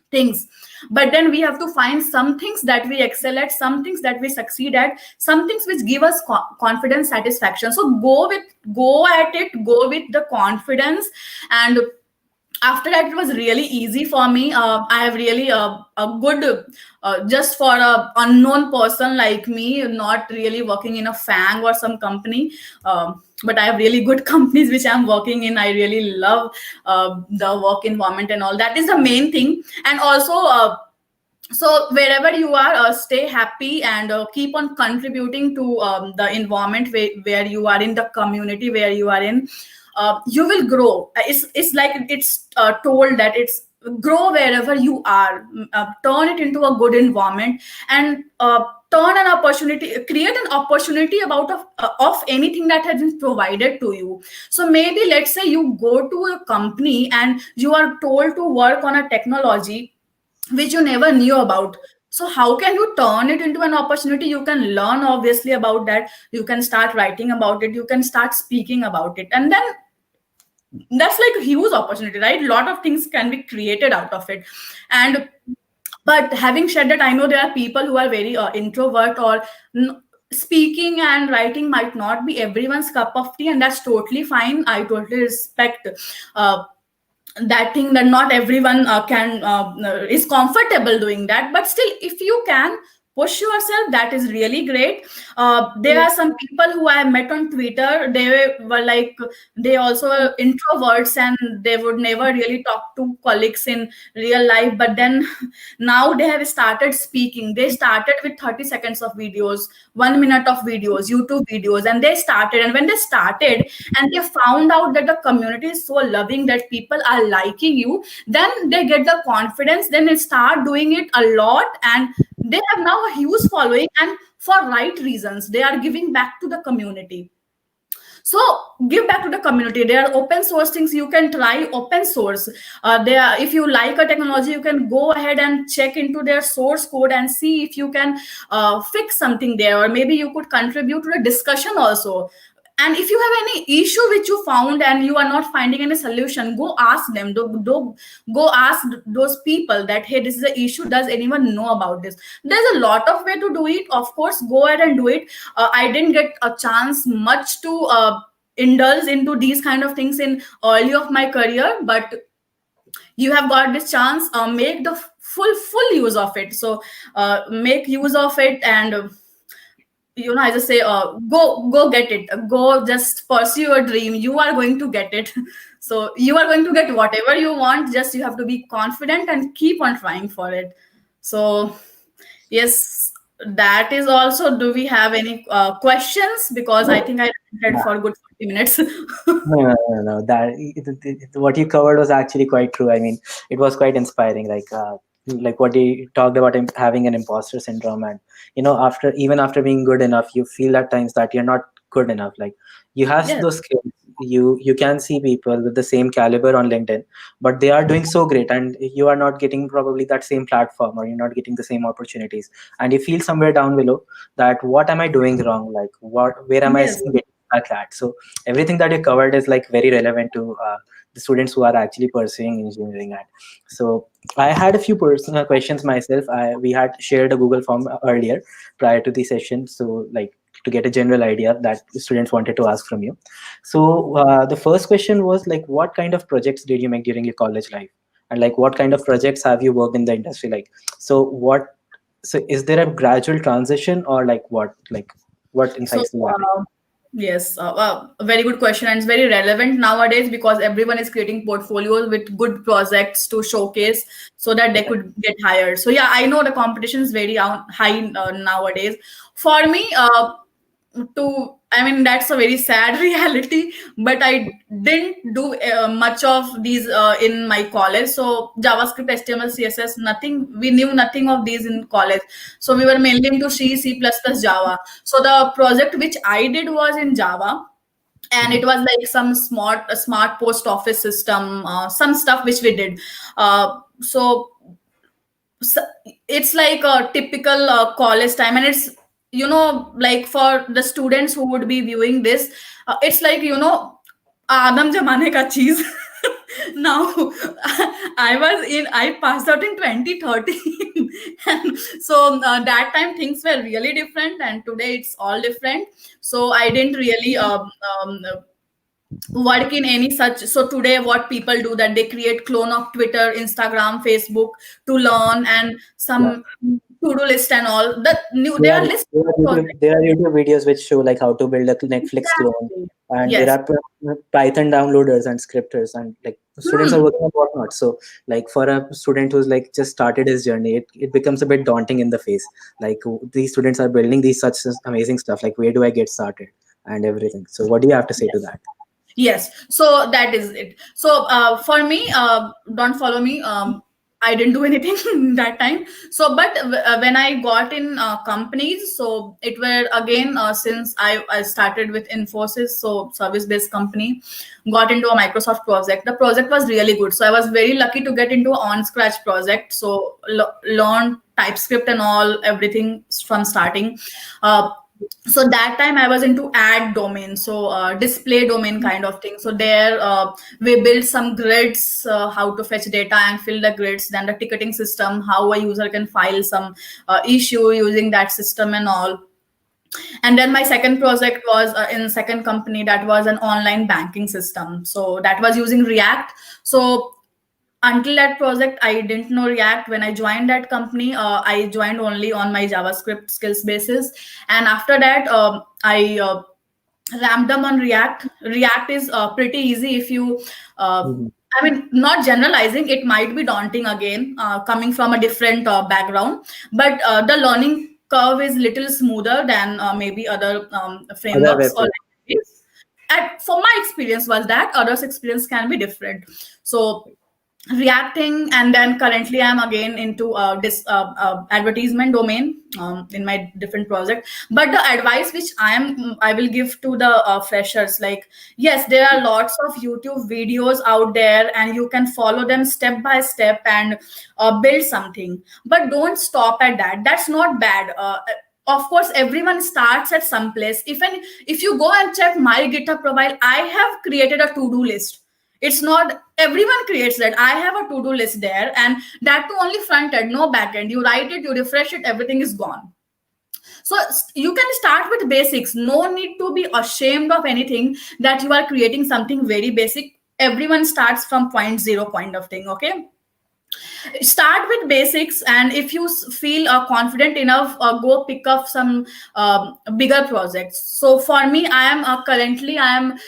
Speaker 2: things, but then we have to find some things that we excel at, some things that we succeed at, some things which give us confidence, satisfaction. So go at it, go with the confidence. And after that, it was really easy for me. I have really a good, just for a unknown person like me, not really working in a fang or some company, but I have really good companies which I'm working in. I really love the work environment and all. That is the main thing. And also, so wherever you are, stay happy, and keep on contributing to the environment where you are in, the community where you are in. You will grow. It's like it's told that it's grow wherever you are. Turn it into a good environment, and turn an opportunity, create an opportunity of anything that has been provided to you. So maybe let's say you go to a company and you are told to work on a technology which you never knew about. So how can you turn it into an opportunity? You can learn obviously about that, you can start writing about it, you can start speaking about it, and then that's like a huge opportunity, right? A lot of things can be created out of it. And but having said that, I know there are people who are very introvert, or speaking and writing might not be everyone's cup of tea, and that's totally fine. I totally respect uh, that thing, that not everyone can is comfortable doing that, but still, if you can push yourself, that is really great. There are some people who I met on Twitter. They were like, they also are introverts, and they would never really talk to colleagues in real life, but then now they have started speaking. They started with 30 seconds of videos, 1 minute of videos, YouTube videos, and they started. And when they started and they found out that the community is so loving, that people are liking you, then they get the confidence, then they start doing it a lot, and they have now a huge following, and for right reasons, they are giving back to the community. So give back to the community. There are open source things, you can try open source. There, if you like a technology, you can go ahead and check into their source code and see if you can fix something there, or maybe you could contribute to the discussion also. And if you have any issue which you found and you are not finding any solution, go ask them. Go ask those people that, hey, this is the issue, does anyone know about this? There's a lot of way to do it. Of course, go ahead and do it. I didn't get a chance much to indulge into these kind of things in early of my career, but you have got this chance. Make the full use of it. So make use of it, and I just say, go get it, go just pursue your dream. You are going to get it. So you are going to get whatever you want, just you have to be confident and keep on trying for it. So yes, that is also. Do we have any questions? Because I think I read for a good 40 minutes.
Speaker 1: No. What you covered was actually quite true. I mean, it was quite inspiring. Like what he talked about, having an imposter syndrome, and after being good enough, you feel at times that you're not good enough. Like you have
Speaker 2: Yes.
Speaker 1: those skills, you can see people with the same caliber on LinkedIn, but they are doing so great, and you are not getting probably that same platform, or you're not getting the same opportunities, and you feel somewhere down below that what am I doing wrong? Like where am I
Speaker 2: Yes.
Speaker 1: getting stuck at? So everything that you covered is like very relevant to the students who are actually pursuing engineering at. So I had a few personal questions myself. We had shared a Google form earlier prior to the session, so like to get a general idea that students wanted to ask from you. So the first question was like, what kind of projects did you make during your college life, and like what kind of projects have you worked in the industry? Like, so what? So is there a gradual transition, or like what? Like what
Speaker 2: So,
Speaker 1: insights do you have?
Speaker 2: yes, a very good question, and it's very relevant nowadays because everyone is creating portfolios with good projects to showcase so that they
Speaker 1: Yeah.
Speaker 2: could get hired. So, yeah, I know the competition is very high nowadays. For me, to I mean, that's a very sad reality, but I didn't do much of these in my college. So JavaScript, HTML, CSS, nothing. We knew nothing of these in college. So we were mainly into C, C++, Java. So the project which I did was in Java, and
Speaker 1: Mhm.
Speaker 2: it was like some smart post office system, some stuff which we did. So it's like a typical college time, and it's, like for the students who would be viewing this, it's like, Adam Jamane ka cheese. Now, I passed out in 2013. And so that time things were really different, and today it's all different. So I didn't really work in any such. So today what people do, that they create clone of Twitter, Instagram, Facebook to learn, and
Speaker 1: Yeah.
Speaker 2: some to-do list and all the new,
Speaker 1: There
Speaker 2: there
Speaker 1: are
Speaker 2: are lists
Speaker 1: there are
Speaker 2: of
Speaker 1: YouTube
Speaker 2: projects.
Speaker 1: there are YouTube videos which show like how to build a Netflix clone,
Speaker 2: Exactly.
Speaker 1: and there
Speaker 2: Yes.
Speaker 1: are Python downloaders and scripters, and like students are
Speaker 2: Hmm.
Speaker 1: working on whatnot. So like for a student who's like just started his journey, it becomes a bit daunting in the face. Like these students are building these such amazing stuff. Like where do I get started and everything? So what do you have to say to
Speaker 2: Yes.
Speaker 1: that?
Speaker 2: Yes, so that is it. So for me, don't follow me. I didn't do anything that time. So, but when I got in companies, so it were again, since I started with Infosys, so service based company, got into a Microsoft project. The project was really good. So I was very lucky to get into a on scratch project. So learned TypeScript and all, everything from starting. Uh, so that time I was into ad domain, so display domain kind of thing. So there we built some grids, how to fetch data and fill the grids, then the ticketing system, how a user can file some issue using that system and all. And then my second project was in second company, that was an online banking system, so that was using React. So until that project I didn't know React. When I joined that company, I joined only on my JavaScript skills basis, and after that I ramped up on React. React is pretty easy if you
Speaker 1: Mhm.
Speaker 2: I mean, not generalizing, it might be daunting again, coming from a different background, but the learning curve is little smoother than maybe other
Speaker 1: Other
Speaker 2: frameworks
Speaker 1: web
Speaker 2: or languages. For my experience was that others experience can be different. So reacting, and then currently I'm again into this advertisement domain in my different project. But the advice which I will give to the freshers, like, yes, there are lots of YouTube videos out there and you can follow them step by step and build something, but don't stop at that. That's not bad. Of course everyone starts at some place. Even if you go and check my GitHub profile, I have created a to-do list. It's not everyone creates that. I have a to-do list there, and that too only front end, no back end. You write it, you refresh it, everything is gone. So you can start with basics. No need to be ashamed of anything that you are creating something very basic. Everyone starts from point zero kind of thing. Okay, start with basics, and if you feel confident enough, go pick up some bigger projects. So for me, I am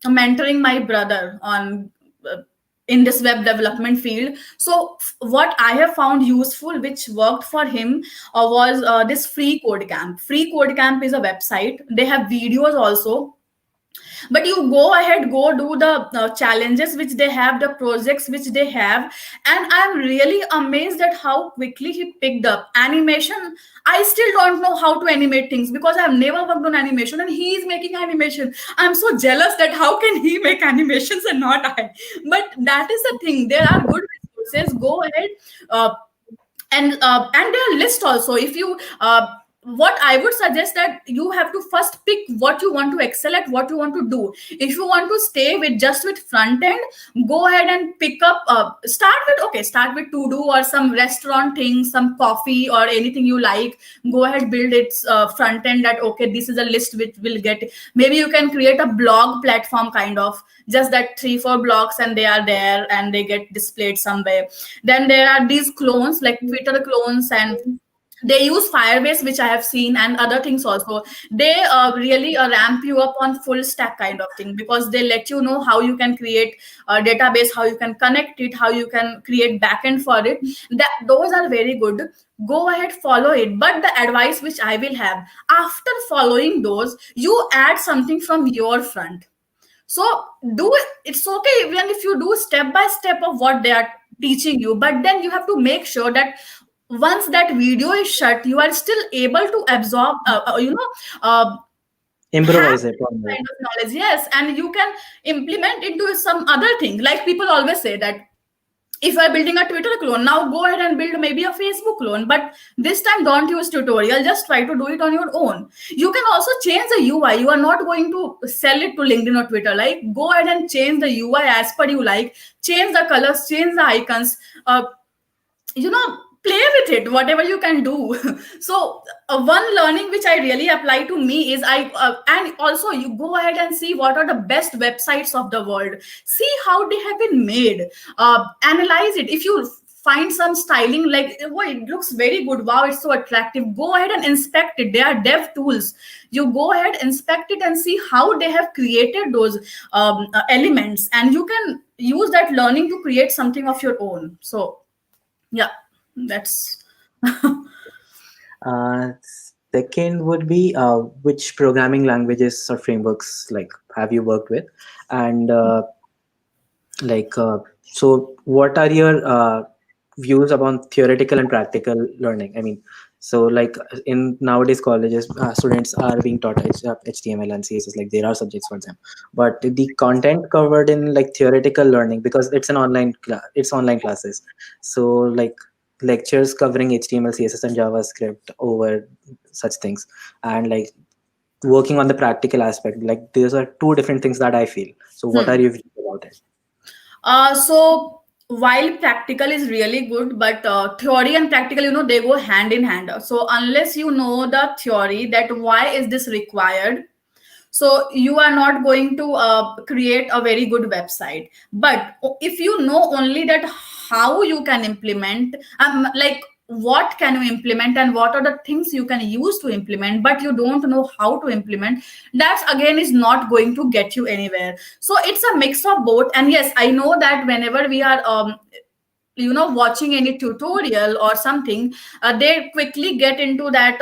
Speaker 2: mentoring my brother on in this web development field. So what I have found useful, which worked for him, was this free code camp. Free code camp is a website. They have videos also. but you go ahead, go do the challenges which they have, the projects which they have. And I'm really amazed at how quickly he picked up animation. I still don't know how to animate things because I've never worked on animation, and he is making animation. I'm so jealous that how can he make animations and not I. But that is the thing, there are good resources, go ahead. uh, and their list also, if you what I would suggest, that you have to first pick what you want to excel at, what you want to do. If you want to stay with just with front end, go ahead and pick up, start with to do or some restaurant thing, some coffee or anything you like. Go ahead, build its front end, that okay, this is a list which will get, maybe you can create a blog platform kind of, just that 3 4 blogs and they are there and they get displayed somewhere. Then there are these clones like Twitter clones, and they use Firebase, which I have seen, and other things also. They really ramp you up on full stack kind of thing, because they let you know how you can create a database, how you can connect it, how you can create backend for it. That those are very good. Go ahead, follow it. But the advice which I will have, after following those, you add something from your front. So do it, it's okay even if you do step by step of what they are teaching you, but then you have to make sure that once that video is shut, you are still able to absorb, uh, have
Speaker 1: Improvise it on
Speaker 2: kind
Speaker 1: that.
Speaker 2: of knowledge, yes, and you can implement into some other thing. Like people always say that if you are building a Twitter clone, now go ahead and build maybe a Facebook clone, but this time don't use tutorial, just try to do it on your own. You can also change the UI. You are not going to sell it to LinkedIn or Twitter. Like, go ahead and change the UI as per you like, change the colors, change the icons, uh, play with it, whatever you can do. So one learning which I really apply to me is and also you go ahead and see what are the best websites of the world, see how they have been made, analyze it. If you find some styling like, oh, it looks very good, wow, it's so attractive, go ahead and inspect it. They are dev tools. You go ahead, inspect it, and see how they have created those elements, and you can use that learning to create something of your own. So yeah, that's
Speaker 1: Uh, Second would be which programming languages or frameworks like have you worked with, and like so what are your views about theoretical and practical learning? I mean, so like in nowadays colleges, students are being taught HTML and CSS, like there are subjects for them, but the content covered in like theoretical learning, because it's an it's online classes, so like lectures covering HTML, CSS and JavaScript over such things, and like working on the practical aspect, like these are two different things that I feel. So what are
Speaker 2: hmm.
Speaker 1: your views about it?
Speaker 2: So while practical is really good, but theory and practical, they go hand in hand. So unless you know the theory, that why is this required, so you are not going to create a very good website. But if you know only that how you can implement, like what can you implement and what are the things you can use to implement, but you don't know how to implement, that again is not going to get you anywhere. So it's a mix of both. And yes, I know that whenever we are watching any tutorial or something, they quickly get into that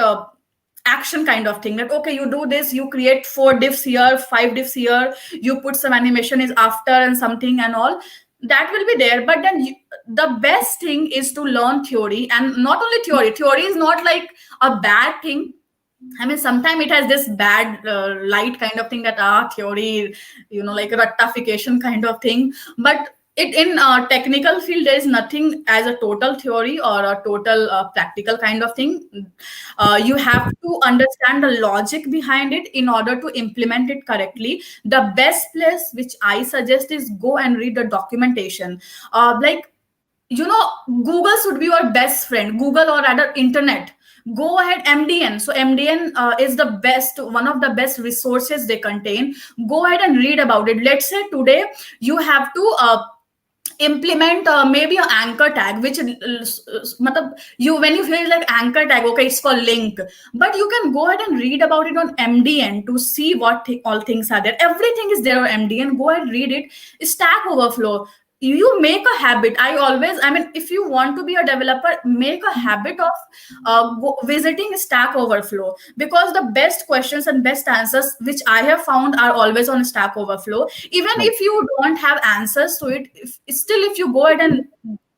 Speaker 2: action kind of thing, that okay, you do this, you create 4 diffs here, 5 diffs here, you put some animation is after and something and all, that will be there. But then the best thing is to learn theory. And not only theory is not like a bad thing. I mean, sometimes it has this bad light kind of thing, that theory, like rectification kind of thing. But it in technical field, there is nothing as a total theory or a total practical kind of thing. You have to understand the logic behind it in order to implement it correctly. The best place which I suggest is go and read the documentation. Like, Google should be your best friend, Google or rather internet. Go ahead, MDN. So MDN is the best, one of the best resources they contain. Go ahead and read about it. Let's say today you have to implement maybe an anchor tag, which matlab, you when you feel like anchor tag, okay, it's for link, but you can go ahead and read about it on MDN to see what all things are there. Everything is there on MDN. Go ahead, read it. Stack Overflow, you make a habit. I mean, if you want to be a developer, make a habit of visiting Stack Overflow, because the best questions and best answers which I have found are always on Stack Overflow. Even
Speaker 1: Right.
Speaker 2: if you don't have answers to it, still if you go ahead and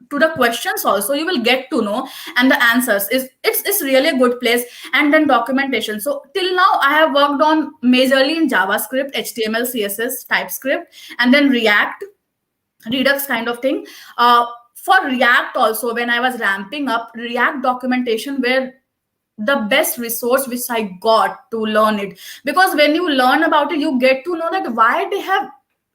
Speaker 2: to the questions also, you will get to know, and the answers is, it's really a good place. And then documentation. So till now I have worked on majorly in JavaScript, HTML, CSS, TypeScript, and then React, Redux kind of thing. For React also, when I was ramping up, React documentation were the best resource which I got to learn it. Because when you learn about it, you get to know that why they have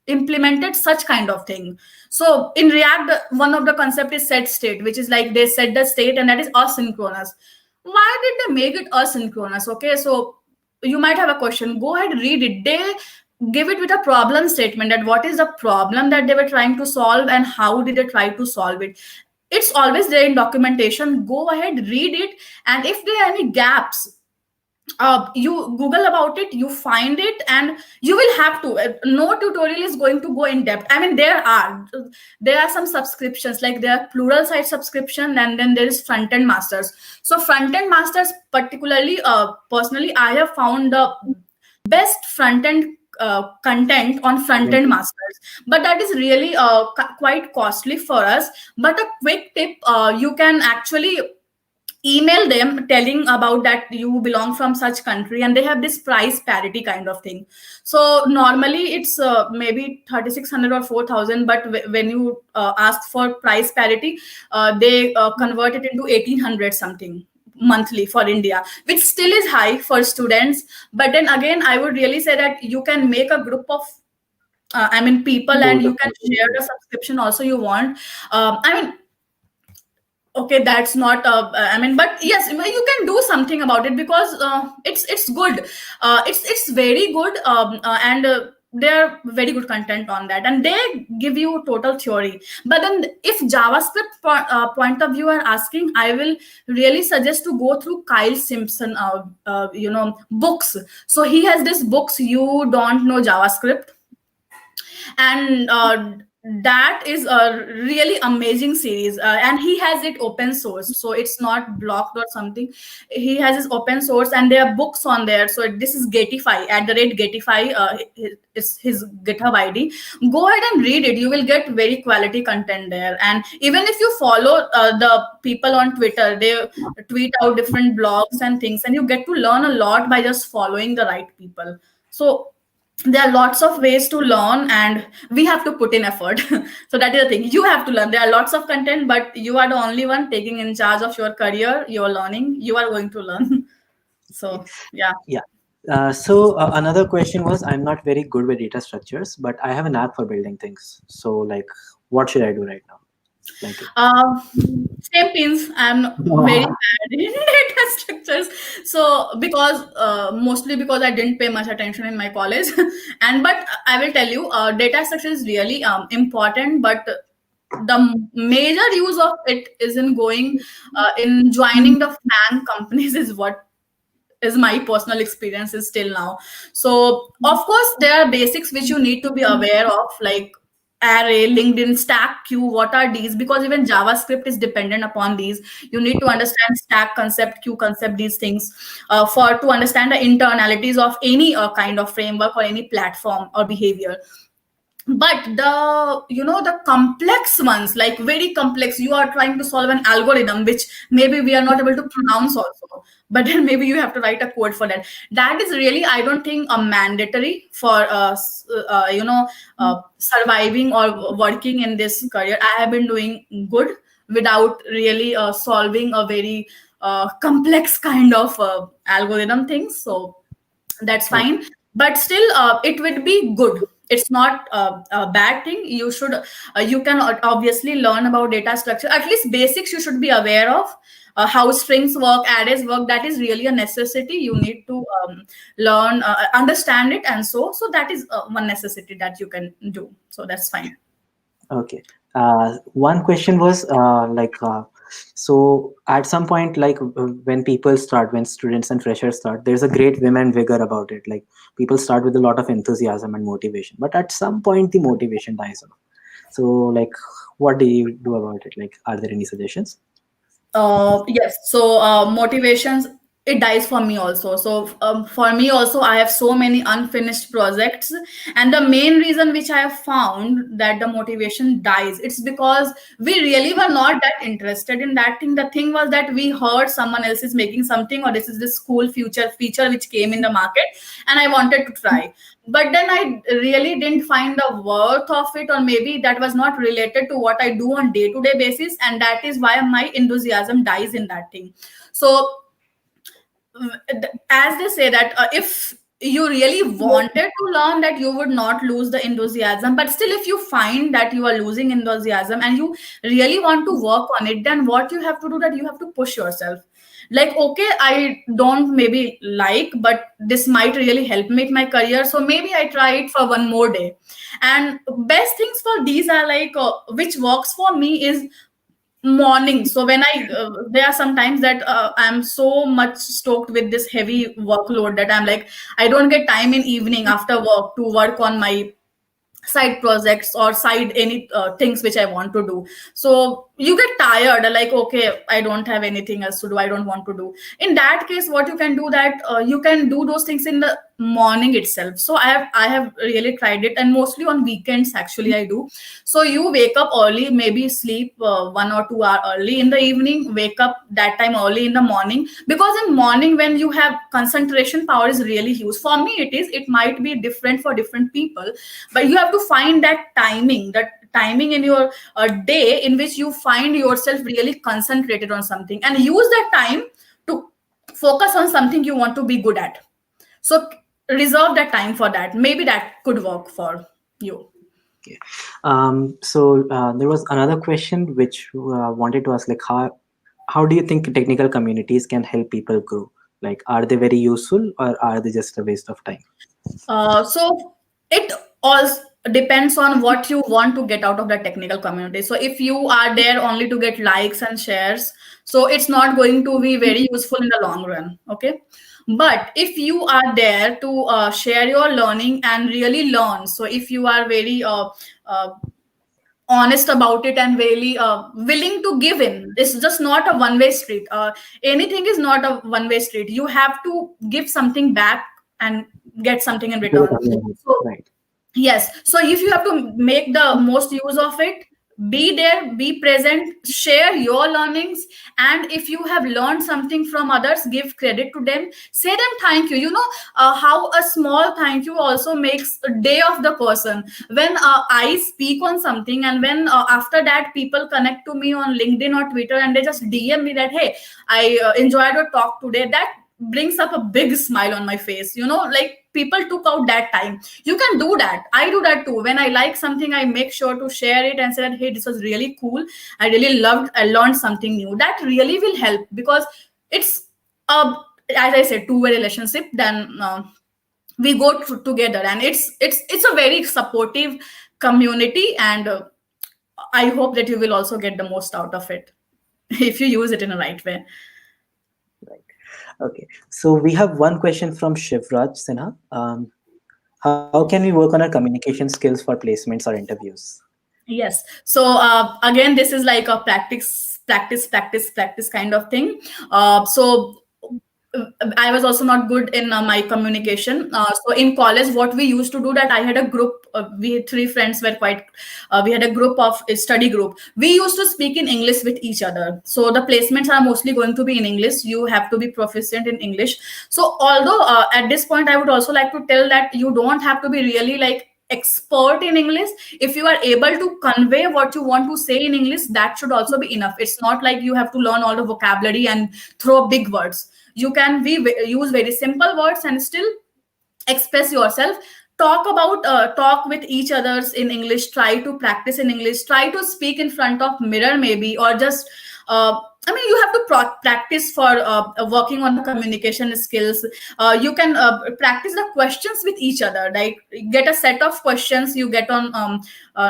Speaker 2: implemented such kind of thing. So in React, one of the concept is set state, which is like they set the state, and that is asynchronous. Why did they make it asynchronous? Okay, so you might have a question. Go ahead, read it. They give it with a problem statement, that what is the problem that they were trying to solve and how did they try to solve it. It's always there in documentation. Go ahead, read it, and if there are any gaps, you Google about it, you find it, and you will have to, no tutorial is going to go in depth. I mean, there are some subscriptions, like there are plural site subscription, and then there is front end masters. So front end masters, particularly, personally, I have found the best front end content on front
Speaker 1: Right.
Speaker 2: end masters, but that is really quite costly for us. But a quick tip, you can actually email them telling about that you belong from such country, and they have this price parity kind of thing. So normally it's maybe 3600 or 4000, but when you ask for price parity, they convert it into 1800 something monthly for India, which still is high for students. But then again, I would really say that you can make a group of I mean people, and
Speaker 1: Those
Speaker 2: you
Speaker 1: are
Speaker 2: can share
Speaker 1: possible.
Speaker 2: the subscription also you want. I mean, okay, that's not I mean, but yes, you can do something about it, because it's good. It's very good, and there are very good content on that, and they give you total theory. But then if JavaScript point of view are asking, I will really suggest to go through Kyle Simpson books. So he has this books, You Don't Know JavaScript, and that is a really amazing series, and he has it open source, so it's not blocked or something. He has his open source, and there are books on there. So this is Gatify, at the rate Gatify, is his GitHub ID. Go ahead and read it. You will get very quality content there. And even if you follow the people on Twitter, they tweet out different blogs and things, and you get to learn a lot by just following the right people. So there are lots of ways to learn, and we have to put in effort. So that is the thing, you have to learn. There are lots of content, but you are the only one taking in charge of your career, your learning. You are going to learn. So yeah.
Speaker 1: Yeah. So another question was, I'm not very good with data structures, but I have an app for building things. So like, what should I do right now? Like,
Speaker 2: Uh, Same pins. I'm very bad in data structures. So because mostly because I didn't pay much attention in my college, and but I will tell you, data structure is really important. But the major use of it is in going in joining the fan companies, is what is my personal experiences till now. So of course there are basics which you need to be aware of, like array, LinkedIn, stack, queue. What are these? Because even JavaScript is dependent upon these. You need to understand stack concept, queue concept, these things, for to understand the internalities of any kind of framework or any platform or behavior. But the complex ones, like very complex, you are trying to solve an algorithm which maybe we are not able to pronounce also, but then maybe you have to write a code for that. That is really, I don't think, a mandatory for surviving or working in this career. I have been doing good without really solving a very complex kind of algorithm things. So that's
Speaker 1: okay.
Speaker 2: fine. But still, it would be good. It's not a bad thing. You can obviously learn about data structure. At least basics you should be aware of. How strings work, arrays work, that is really a necessity. You need to learn, understand it, and so that is one necessity that you can do. So that's fine.
Speaker 1: Okay. One question was so at some point, like when people start, when students and freshers start, there's a great vim and vigor about it. Like people start with a lot of enthusiasm and motivation, but at some point the motivation dies off. So, like, what do you do about it? Like, are there any suggestions?
Speaker 2: Yes. So motivations, it dies for me also. So for me also, I have so many unfinished projects, and the main reason which I have found that the motivation dies, it's because we really were not that interested in that thing. The thing was that we heard someone else is making something, or this is this cool future feature which came in the market, and I wanted to try. But then I really didn't find the worth of it, or maybe that was not related to what I do on day to day basis, and that is why my enthusiasm dies in that thing. So as they say that if you really wanted to learn, that you would not lose the enthusiasm, but still if you find that you are losing enthusiasm and you really want to work on it, then what you have to do, that you have to push yourself. Like, okay, I don't maybe like, but this might really help me in my career, so maybe I try it for one more day. And best things for these are like which works for me is morning. So when I there are some times that I'm so much stoked with this heavy workload that I'm like, I don't get time in evening after work to work on my side projects or side any things which I want to do. So you get tired, like, okay, I don't have anything else to do, I don't want to do. In that case, what you can do, that you can do those things in the morning itself. So I have really tried it, and mostly on weekends actually I do. So you wake up early, maybe sleep 1 or 2 hour early in the evening, wake up that time early in the morning, because in morning when you have concentration power is really huge. For me it is, it might be different for different people, but you have to find that timing in your day in which you find yourself really concentrated on something, and use that time to focus on something you want to be good at. So reserve that time for that, maybe that could work for you.
Speaker 1: Okay. There was another question which wanted to ask, like, how do you think technical communities can help people grow? Like, are they very useful or are they just a waste of time?
Speaker 2: So it all depends on what you want to get out of the technical community. So if you are there only to get likes and shares, so it's not going to be very useful in the long run. Okay. But if you are there to share your learning and really learn, so if you are very uh, honest about it and really willing to give in, it's just not a one way street. Anything is not a one way street. You have to give something back and get something in return. So
Speaker 1: Right.
Speaker 2: yes. So if you have to make the most use of it, be there, be present, share your learnings. And if you have learned something from others, give credit to them, say them thank you. You know, how a small thank you also makes a day of the person. When I speak on something, and when after that people connect to me on LinkedIn or Twitter and they just DM me that, hey, I enjoyed your talk today, that brings up a big smile on my face. You know, like people took out that time. You can do that. I do that too. When I like something, I make sure to share it and say that, hey, this was really cool, I really loved, I learned something new. That really will help, because it's a, as I said, two-way relationship. Then we go together, and it's a very supportive community. And I hope that you will also get the most out of it if you use it in a right way.
Speaker 1: Right. Okay. So we have one question from Shivraj Sinha. How can we work on our communication skills for placements or interviews?
Speaker 2: Yes. So again, this is like a practice kind of thing. So I was also not good in my communication. So in college, what we used to do, that I had a group. We three friends were quite. We had a group of a study group. We used to speak in English with each other. So the placements are mostly going to be in English. You have to be proficient in English. So although at this point, I would also like to tell that you don't have to be really like expert in English. If you are able to convey what you want to say in English, that should also be enough. It's not like you have to learn all the vocabulary and throw big words. You can use very simple words and still express yourself. Talk with each others in English, try to practice in English, try to speak in front of mirror maybe, or just I mean, you have to practice for working on the communication skills. You can practice the questions with each other. Like, get a set of questions you get on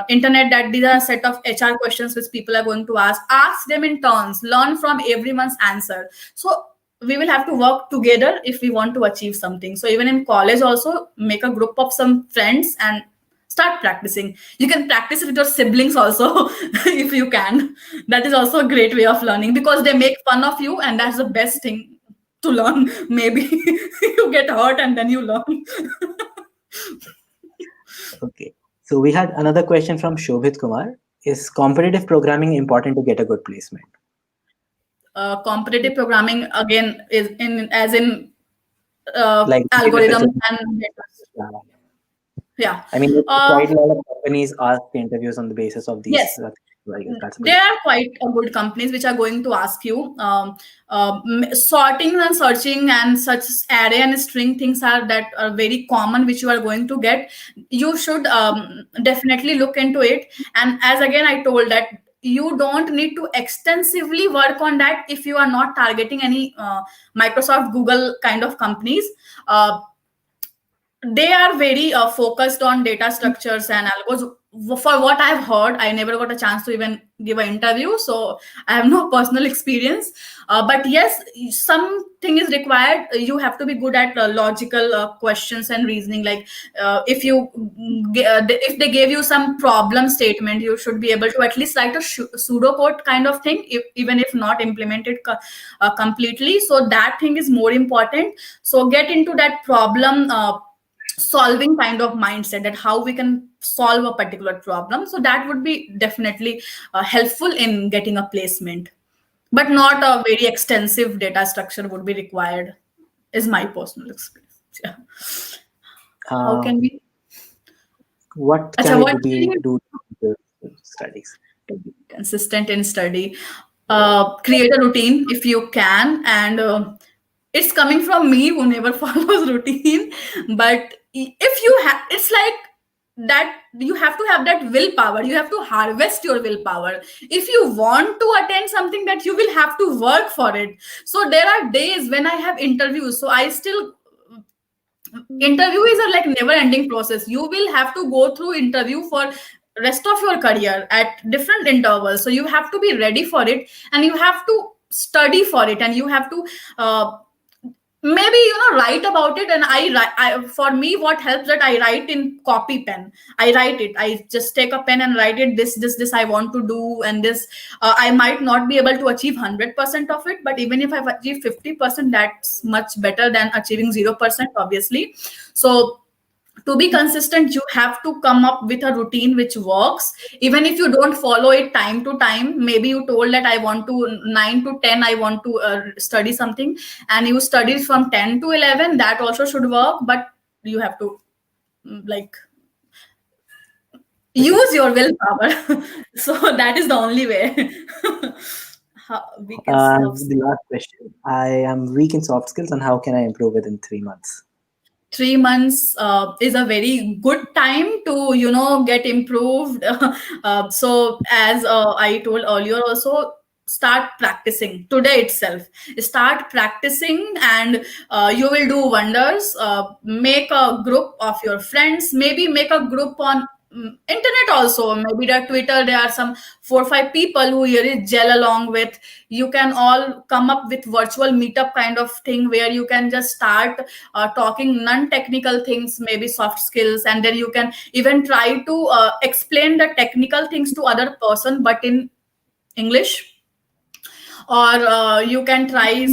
Speaker 2: internet, that these are a set of HR questions which people are going to ask them in turns, learn from everyone's answer. So we will have to work together if we want to achieve something. So even in college also, make a group of some friends and start practicing. You can practice it with your siblings also if you can. That is also a great way of learning, because they make fun of you, and that's the best thing to learn. Maybe you get hurt and then you learn.
Speaker 1: Okay. So we had another question from Shobhit Kumar. Is competitive programming important to get a good placement?
Speaker 2: Competitive programming again is in as in
Speaker 1: Like
Speaker 2: algorithms and data.
Speaker 1: yeah.
Speaker 2: Yeah.
Speaker 1: I mean,
Speaker 2: Uh,
Speaker 1: quite a lot of companies ask interviews on the basis of these.
Speaker 2: yes.
Speaker 1: I guess that's a good.
Speaker 2: There are quite good companies which are going to ask you. Sorting and searching and such array and string things are that are very common, which you are going to get. You should definitely look into it. And as again I told that you don't need to extensively work on that if you are not targeting any Microsoft, Google kind of companies. Uh, they are very focused on data structures and algos. For what I've heard, I never got a chance to even give an interview, so I have no personal experience. But yes, something is required. You have to be good at logical questions and reasoning. Like if they gave you some problem statement, you should be able to at least write a pseudocode kind of thing, even if not implemented completely. So that thing is more important. So get into that problem solving kind of mindset, that how we can solve a particular problem. So that would be definitely helpful in getting a placement, but not a very extensive data structure would be required, is my personal experience. Yeah. How
Speaker 1: Uh,
Speaker 2: can we
Speaker 1: what
Speaker 2: Acha,
Speaker 1: can we
Speaker 2: what can
Speaker 1: do,
Speaker 2: you
Speaker 1: do to studies?
Speaker 2: to be consistent in study? Create a routine if you can, and it's coming from me who never follows routine. But if you have, it's like that you have to have that willpower. You have to harvest your willpower. If you want to attend something, that you will have to work for it. So there are days when I have interviews, so I still, interviews are like never ending process. You will have to go through interview for rest of your career at different intervals. So you have to be ready for it, and you have to study for it, and you have to maybe write about it. And for me what helps, that I write in copy pen. I write it, I just take a pen and write it, this I want to do, and this I might not be able to achieve 100% of it, but even if I've achieved 50%, that's much better than achieving 0%, obviously. So to be consistent, you have to come up with a routine which works. Even if you don't follow it time to time, maybe you told that I want to 9 to 10, I want to study something, and you study from 10 to 11, that also should work. But you have to like use your willpower. So that is the only way. How we can solve.
Speaker 1: The last question. I am weak in soft skills, and how can I improve within 3 months?
Speaker 2: 3 months is a very good time to get improved. So as I told earlier also, start practicing today itself. Start practicing, and you will do wonders. Make a group of your friends, maybe make a group on internet also. Maybe the Twitter, there are some 4 or 5 people who you really gel along with. You can all come up with virtual meetup kind of thing, where you can just start talking non-technical things, maybe soft skills, and then you can even try to explain the technical things to other person, but in English. Or you can try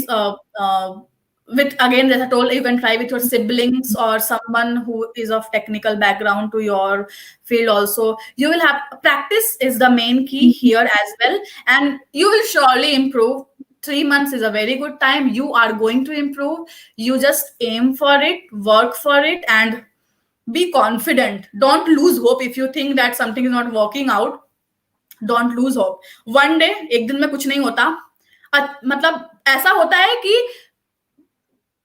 Speaker 2: with, again as I told, you can try with your siblings or someone who is of technical background to your field also. You will have practice is the main key here as well, and you will surely improve. 3 months is a very good time. You are going to improve. You just aim for it, work for it, and be confident. Don't lose hope. If you think that something is not working out, don't lose hope. One day, एक दिन में कुछ नहीं होता. मतलब ऐसा होता है कि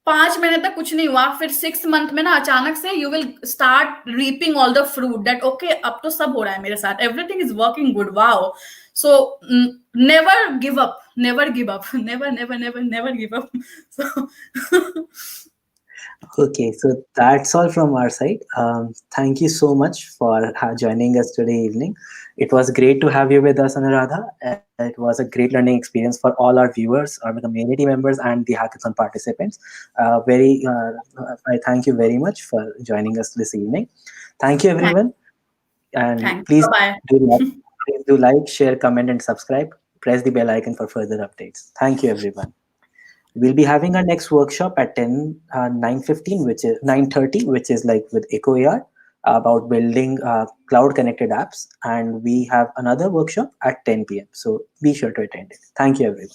Speaker 2: 5 महीने तक कुछ नहीं हुआ, फिर 6 मंथ में ना अचानक से you will start reaping all the fruit, that okay अब तो सब हो रहा है मेरे साथ, everything is working good, wow. So never give up, never give up, never give up. So
Speaker 1: Okay, so that's all from our side. Thank you so much for joining us today evening. It was great to have you with us, Anuradha. It was a great learning experience for all our viewers, our community members, and the hackathon participants. I thank you very much for joining us this evening. Thank you, everyone. And
Speaker 2: Thanks. Bye bye.
Speaker 1: please do like, share, comment, and subscribe. Press the bell icon for further updates. Thank you, everyone. We'll be having our next workshop at 9:15, which is 9:30, which is like with Eco AR about building cloud connected apps. And we have another workshop at 10 p.m. So be sure to attend it. Thank you, everyone.